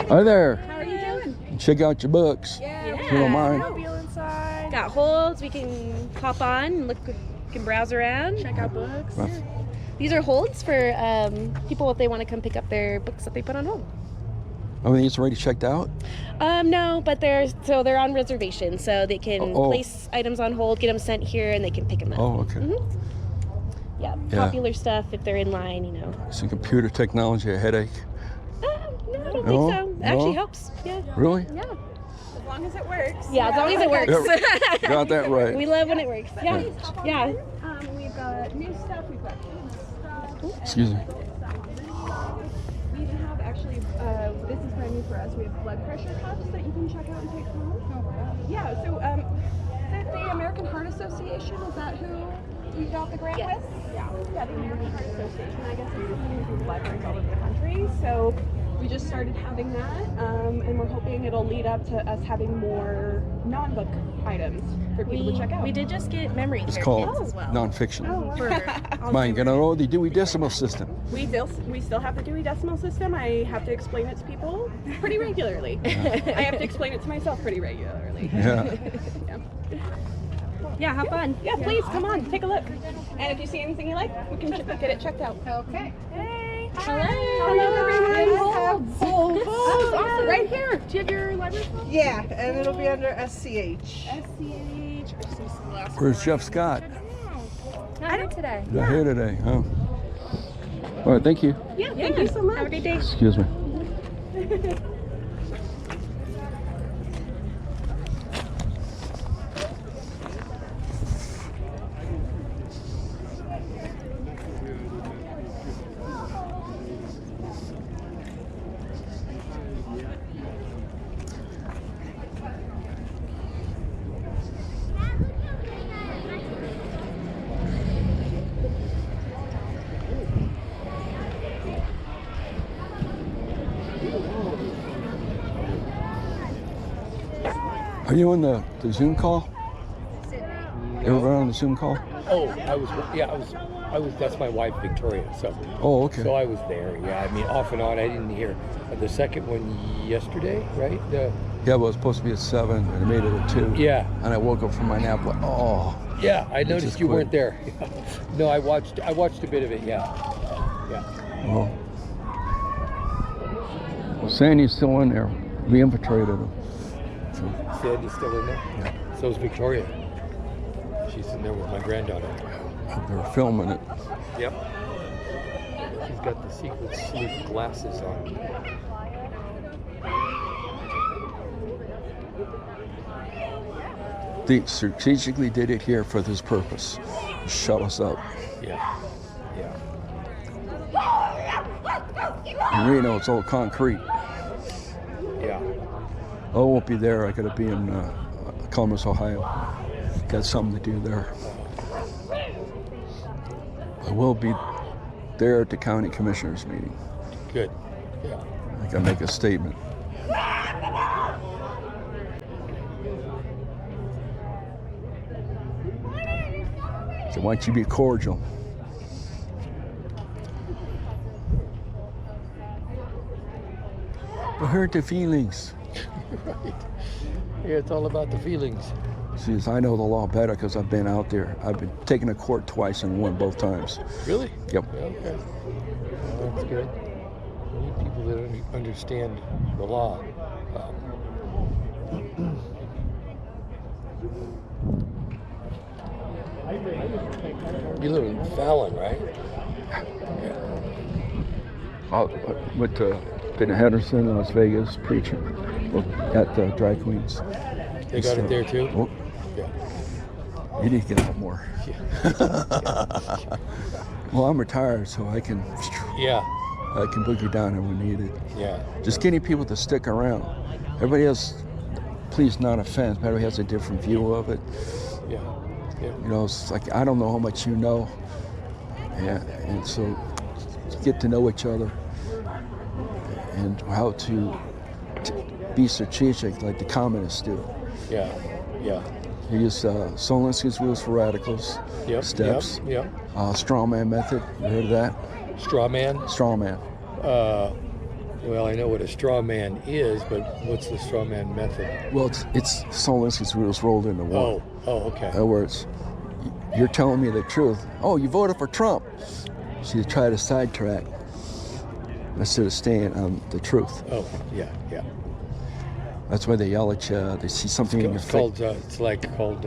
Hi there. How are you doing? Check out your books. If you don't mind. Got holds. We can hop on, look, we can browse around, check out books. Well, These are holds for people if they want to come pick up their books that they put on hold. Everything's already checked out? No, but they're on reservation, so they can Oh. place items on hold, get them sent here, and they can pick them up. Oh, okay. Yeah, Yeah. popular stuff if they're in line, you know. Some computer technology, a headache. No, I don't No? think so. It actually No? helps. Yeah. Really? Yeah. As long as it works. Yeah, as long as it works. Yeah, got that right. We love when it works. Yeah. Yeah. We've got new stuff. We've got kids stuff. Excuse me. We have actually, this is brand new for us. We have blood pressure cuffs that you can check out and take home. Yeah, so the American Heart Association, is that who you got the grant with? Yeah, the American Heart Association, I guess, is something through libraries all over the country. So we just started having that, and we're hoping it'll lead up to us having more non-book items for people to check out. We did just get memory It's care called kits as well. nonfiction. For Mine, got all the Dewey Decimal System. We still have the Dewey Decimal System. I have to explain it to people pretty regularly. I have to explain it to myself pretty regularly. Yeah. Yeah, hop on. Yeah, please, come on, take a look. And if you see anything you like, we can get it checked out. Okay. Hey. Hello, everyone. Oh, awesome. Right here. Do you have your library phone? Yeah, and it'll be under SCH. Where's Jeff Scott? Not here today. Not here today, huh? All right, thank you. Yeah, thank you so much. Have a great day. Excuse me. Are you on the Zoom call? You ever on the Zoom call? Oh, I was. That's my wife, Victoria. So. Oh, okay. So I was there. Yeah, I mean, off and on. I didn't hear the second one yesterday, right? Yeah, well, it was supposed to be at 7, and I made it at 2. Yeah. And I woke up from my nap like, oh. Yeah, I It noticed just you quit. weren't there. No, I watched a bit of it. Yeah. Yeah. Well, Sandy's still in there. We infiltrated him. So, Sandy's still in there? Yeah. So is Victoria. She's in there with my granddaughter. they were filming it. Yep. She's got the sequin sleeve glasses on. They strategically did it here for this purpose. Shut us up. Yeah. In Reno, it's all concrete. Yeah. I won't be there. I got to be in Columbus, Ohio. Got something to do there. I will be there at the county commissioners meeting. Good. Yeah. I can make a statement. So why don't you be cordial? But hurt the feelings. Right. Yeah, it's all about the feelings. See, I know the law better because I've been out there. I've been taken to court twice and won both times. Really? Yep. Yeah, okay. Well, that's good. We need people that understand the law. You live in Fallon, right? I went to been to Henderson, Las Vegas, preaching at the Dry Queens. They got it there too? Oh, yeah. You need to get out more. Yeah. Well, I'm retired, so I can. Yeah. I can boogie down when needed. Yeah. Just getting people to stick around. Everybody has, please not offense, but everybody has a different view of it. Yeah. Yeah. You know, it's like I don't know how much you know. Yeah, and so get to know each other and how to be strategic like the communists do. Yeah. Yeah. They use Solinsky's rules for radicals, Yep. steps, Yep. strawman method. You heard of that? Straw man? Strawman. Well, I know what a straw man is, but what's the straw man method? Well, it's Solinsky's rules rolled into one. Oh, okay. In other words, you're telling me the truth. Oh, you voted for Trump. So you try to sidetrack instead of staying on the truth. Oh, yeah, yeah. That's why they yell at you. They see something in your It's called, it's like called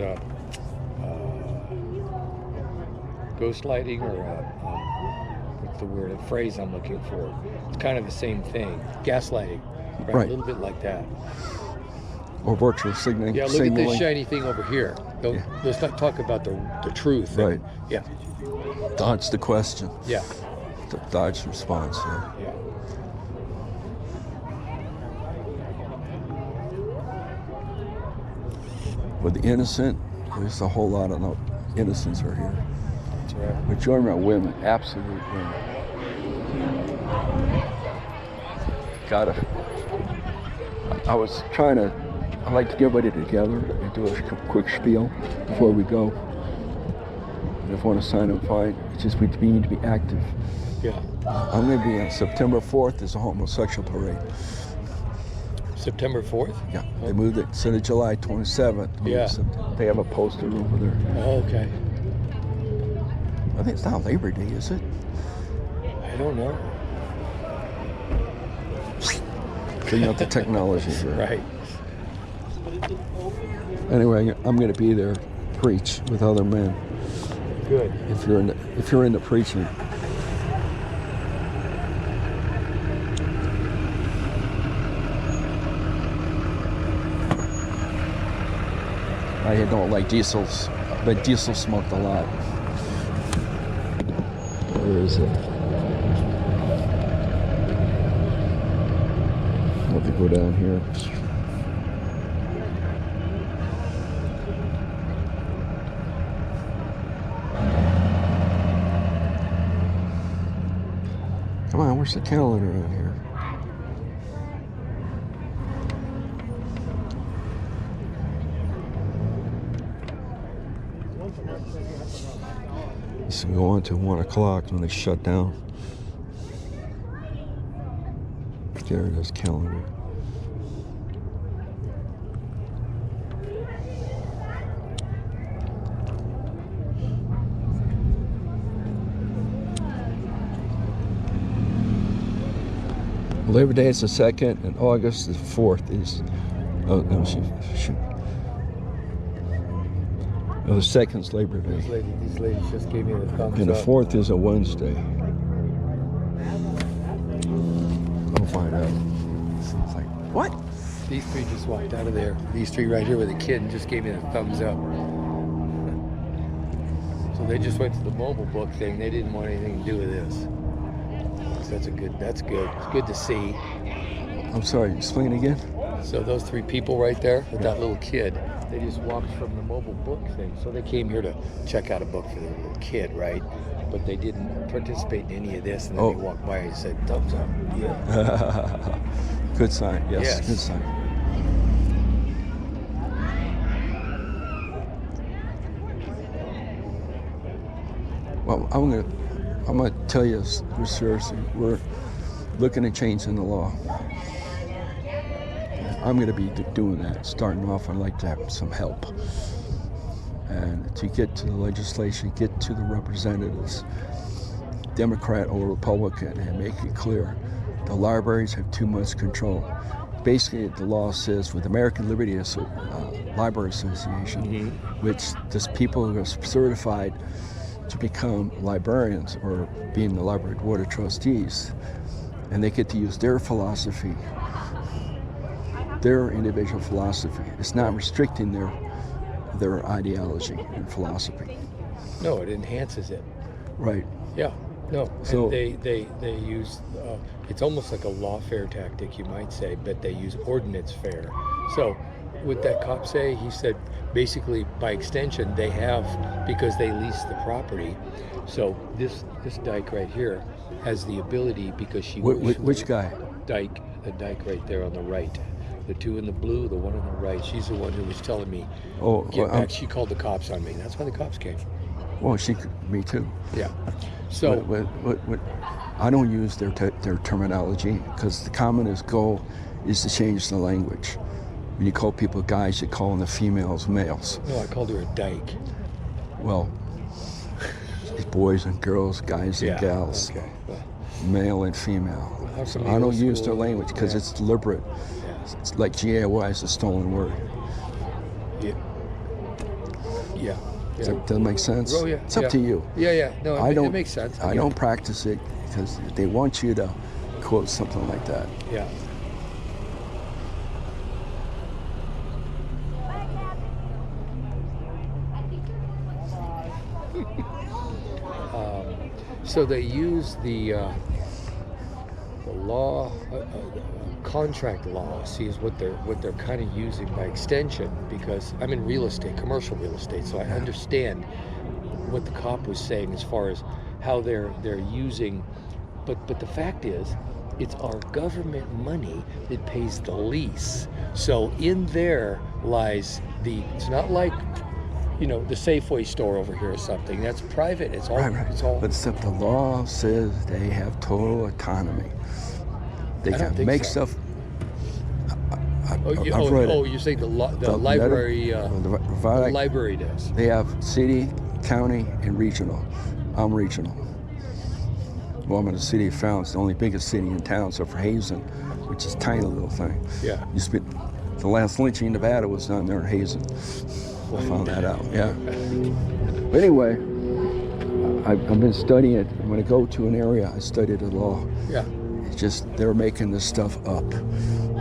ghostlighting, or what's the word, a phrase I'm looking for. It's kind of the same thing. Gaslighting, right? A little bit like that. Or virtual signaling. Yeah, look at this shiny thing over here. Let's not talk about the truth. Right. Yeah. Dodge the question. Yeah. Dodge the response. Yeah. Yeah. With the innocent, there's a whole lot of innocents are here. That's right. Majority are women, absolute women. I like to get everybody together and do a quick spiel before we go. And if you want to sign up, fine. It's just we need to be active. Yeah. I'm going to be on September 4th. There's a homosexual parade. September 4th? Yeah. They moved it instead of July 27th. Yeah. They have a poster over there. Oh, okay. I think it's not Labor Day, is it? I don't know. Figuring out the technology here. Right. Anyway, I'm going to be there, preach with other men. Good. If you're into preaching. I don't like diesels, but diesel smoked a lot. Where is it? I'll have to go down here. Come on, where's the calendar on here? This will go on to 1 o'clock when they shut down. There it is, calendar. Labor Day is the 2nd, and August the 4th is. Oh no, shoot. Oh, the 2nd's Labor Day. These ladies just gave me the thumbs up. And the 4th is a Wednesday. I'll find out. It's like, what? These three just walked out of there. These three right here with a kid and just gave me the thumbs up. So they just went to the mobile book thing. They didn't want anything to do with this. So that's good. It's good to see. I'm sorry, explain again. So those 3 people right there with that little kid, they just walked from the mobile book thing. So they came here to check out a book for their little kid, right? But they didn't participate in any of this, and then they walked by and said, thumbs up. Yeah. Good sign, yes, good sign. Well, I'm gonna tell you seriously, we're looking at changing the law. I'm going to be doing that. Starting off, I'd like to have some help. And to get to the legislation, get to the representatives, Democrat or Republican, and make it clear the libraries have too much control. Basically, the law says with American Library Association, which there's people who are certified to become librarians or being the library board of trustees, and they get to use their philosophy, their individual philosophy. It's not restricting their ideology and philosophy. No, it enhances it. Right. Yeah. No. So and they use it's almost like a lawfare tactic, you might say, but they use ordinance fare. So what that cop say? He said basically by extension they have, because they lease the property. So this dyke right here has the ability, because she which guy? Dyke, the dyke right there on the right. The 2 in the blue, the one on the right. She's the one who was telling me, get back. She called the cops on me. That's why the cops came. Well, me too. Yeah. So what I don't use their terminology, because the communist goal is to change the language. When you call people guys, you're calling the females males. No, I called her a dyke. Well, it's boys and girls, guys and gals, male and female. I don't use their language because it's deliberate. It's like GAY is a stolen word. Yeah. Does that make sense? Oh, yeah. It's up to you. Yeah. No, it makes sense. I don't practice it because they want you to quote something like that. Yeah. So they use the law, contract law, see, is what they're kind of using by extension, because I'm in real estate, commercial real estate, so I understand what the cop was saying as far as how they're using, but the fact is, it's our government money that pays the lease. So in there lies it's not like, the Safeway store over here or something. That's private. It's all. Right. It's all. But except the law says they have total autonomy. They can make stuff. You're saying the library? The library does. They have city, county, and regional. I'm regional. Well, I'm in the city of Fountain. It's the only biggest city in town, so for Hazen, which is a tiny little thing. Yeah. The last lynching in Nevada was down there in Hazen. I found that out, yeah. But anyway, I've been studying it. When I go to an area, I study the law. Yeah. It's just they're making this stuff up.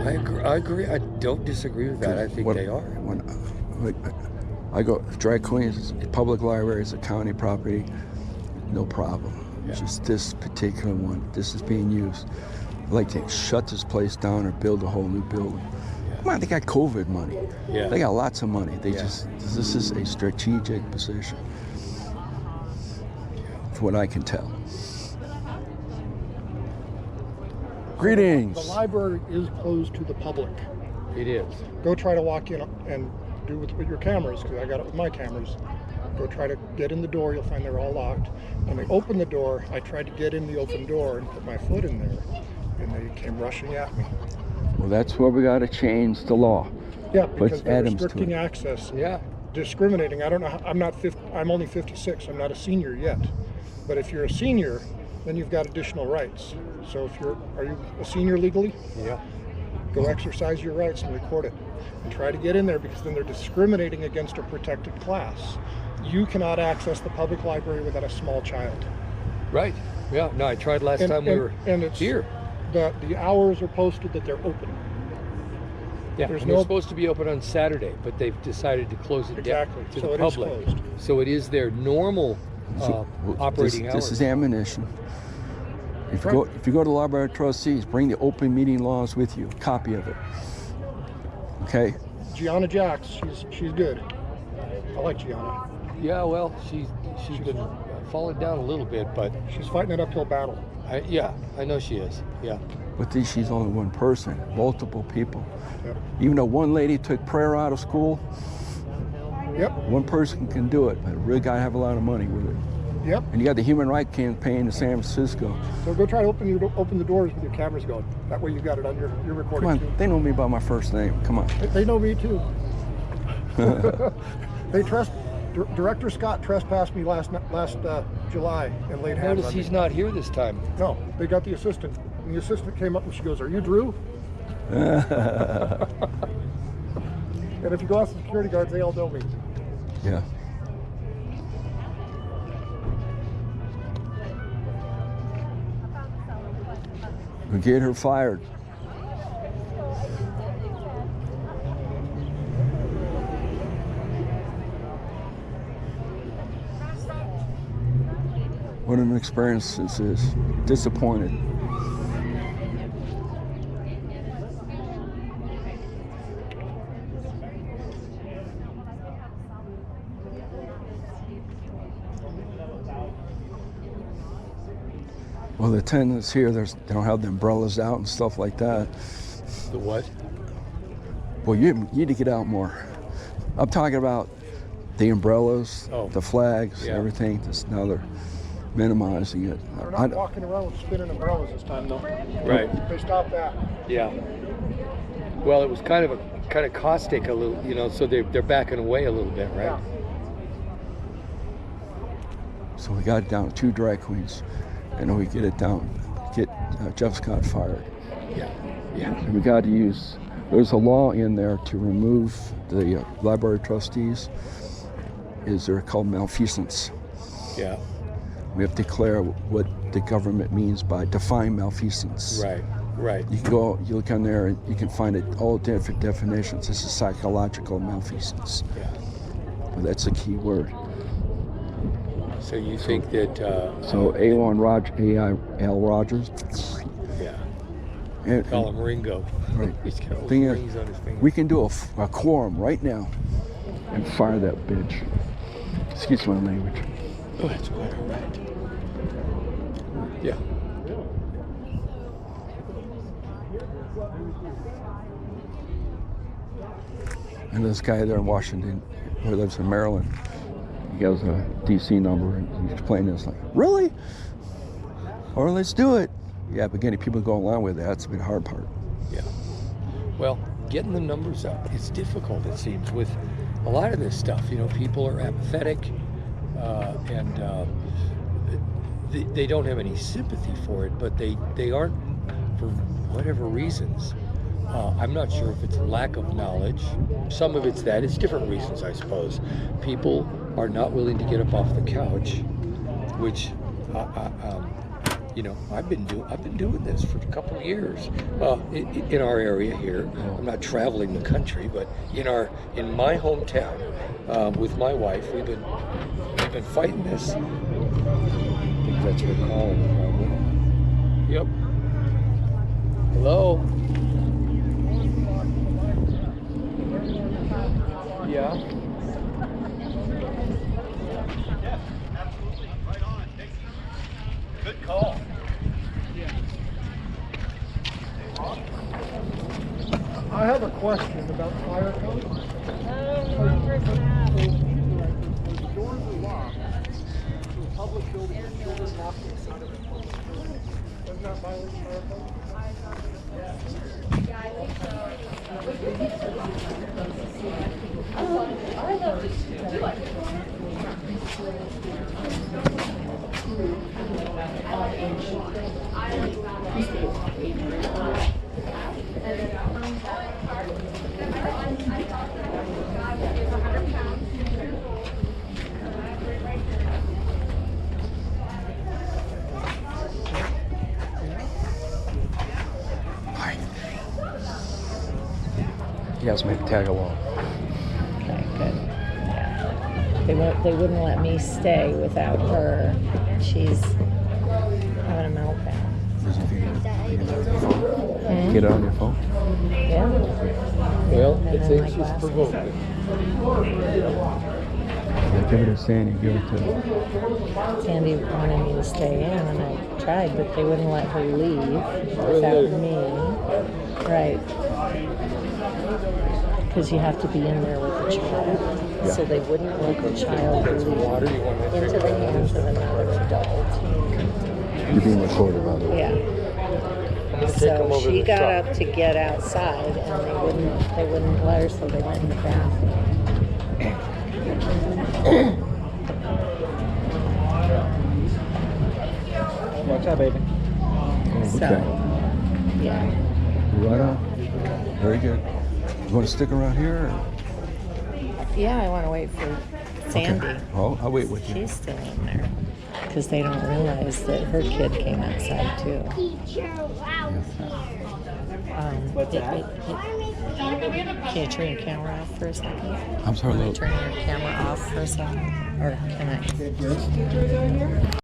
I agree. I don't disagree with that. I think they are. When I go drag queens, public libraries, a county property, no problem. Yeah. Just this particular one, this is being used. I'd like to shut this place down or build a whole new building. Come on, they got COVID money. Yeah. They got lots of money. This is a strategic position, from what I can tell. Greetings. The library is closed to the public. It is. Go try to walk in and do with your cameras, because I got it with my cameras. Go try to get in the door, you'll find they're all locked. When they open the door, I tried to get in the open door and put my foot in there, and they came rushing at me. Well, that's where we got to change the law. Yeah, because they're Adams restricting access. Yeah. Discriminating. I don't know. I'm only 56. I'm not a senior yet. But if you're a senior, then you've got additional rights. So are you a senior legally? Yeah. Go exercise your rights and record it. And try to get in there, because then they're discriminating against a protected class. You cannot access the public library without a small child. Right. Yeah. No, I tried last time we were here. The hours are posted that they're open. Yeah, they're supposed to be open on Saturday, but they've decided to close it down to the public. It is closed. So it is their normal operating hours. This is ammunition. If you go to the library of trustees, bring the open meeting laws with you, a copy of it. Okay. Gianna Jacks, she's good. I like Gianna. Yeah, well, she's been falling down a little bit, but she's fighting an uphill battle. Yeah, I know she is. Yeah. But she's only one person, multiple people. Yep. Even though one lady took prayer out of school, yep. One person can do it, but really got to have a lot of money with it. Yep. And you got the Human Rights Campaign in San Francisco. So go try to open the doors with your cameras going. That way you got it on your recording. Come on, they know me by my first name. Come on. They know me too. Director Scott trespassed me last July and laid hands on me. Notice he's not here this time. No, they got the assistant. And the assistant came up and she goes, "Are you Drew?" And if you go ask the security guards, they all know me. Yeah. We get her fired. What an experience this is. Disappointed. Well, the attendants here, they don't have the umbrellas out and stuff like that. The what? Well, you need to get out more. I'm talking about the umbrellas, the flags, everything. Now they're minimizing it. They're not walking around with spinning umbrellas this time, though. Right. They stopped that. Yeah. Well, it was kind of caustic a little, so they're backing away a little bit, right? Yeah. So we got it down to 2 drag queens. And we get it down, get Jeff Scott fired. Yeah, yeah. And we got to use, there's a law in there to remove the library trustees, they're called malfeasance. Yeah. We have to declare what the government means by define malfeasance. Right, right. You can go, you look on there and you can find it all different definitions. This is psychological malfeasance. Yeah. But that's a key word. So you think that... So A.L. Rogers. Yeah. And, call him Ringo. Right. He's got Thing rings is, on his fingers. we can do a quorum right now and fire that bitch. Excuse my language. Oh, that's quite all right. Yeah. And this guy there in Washington, who lives in Maryland, he has a DC number and he's playing this like, really? Or let's do it. Yeah, but getting people to go along with that's the hard part. Yeah. Well, getting the numbers up, it's difficult, it seems, with a lot of this stuff. People are apathetic and they don't have any sympathy for it, but they aren't, for whatever reasons. I'm not sure if it's lack of knowledge. Some of it's that. It's different reasons, I suppose. People are not willing to get up off the couch, which, I've been doing this for a couple of years in our area here. I'm not traveling the country, but in my hometown with my wife, we've been fighting this. I think that's her calling, probably. Yep. Hello. Yeah. Good call. I have a question about fire code. The doors are locked to a public building with children locked inside of a public building. Doesn't that violate fire code? He has me tag along. Okay, good. Yeah. They wouldn't let me stay without her. She's having a meltdown. Get it on your phone? Yeah. Well, And it then thinks my she's glasses. provoked. Yeah, give it to Sandy. Give it to. Sandy wanted me to stay in, and I tried, but they wouldn't let her leave without me. Right. Because you have to be in there with the child. Yeah. So they wouldn't let the child leave into the hands of another adult. You're being recorded, by the way. Yeah. So she got up to get outside, and they wouldn't let her, so they went in the bathroom. Watch out, baby. Oh, okay. Yeah. Right on. Very good. You want to stick around here? Or? Yeah, I want to wait for Sandy. Okay. Oh, I'll wait with you. She's still in there. Because they don't realize that her kid came outside too. Can you turn your camera off for a second? I'm sorry, Can you Lou. turn your camera off for a second? Or can I?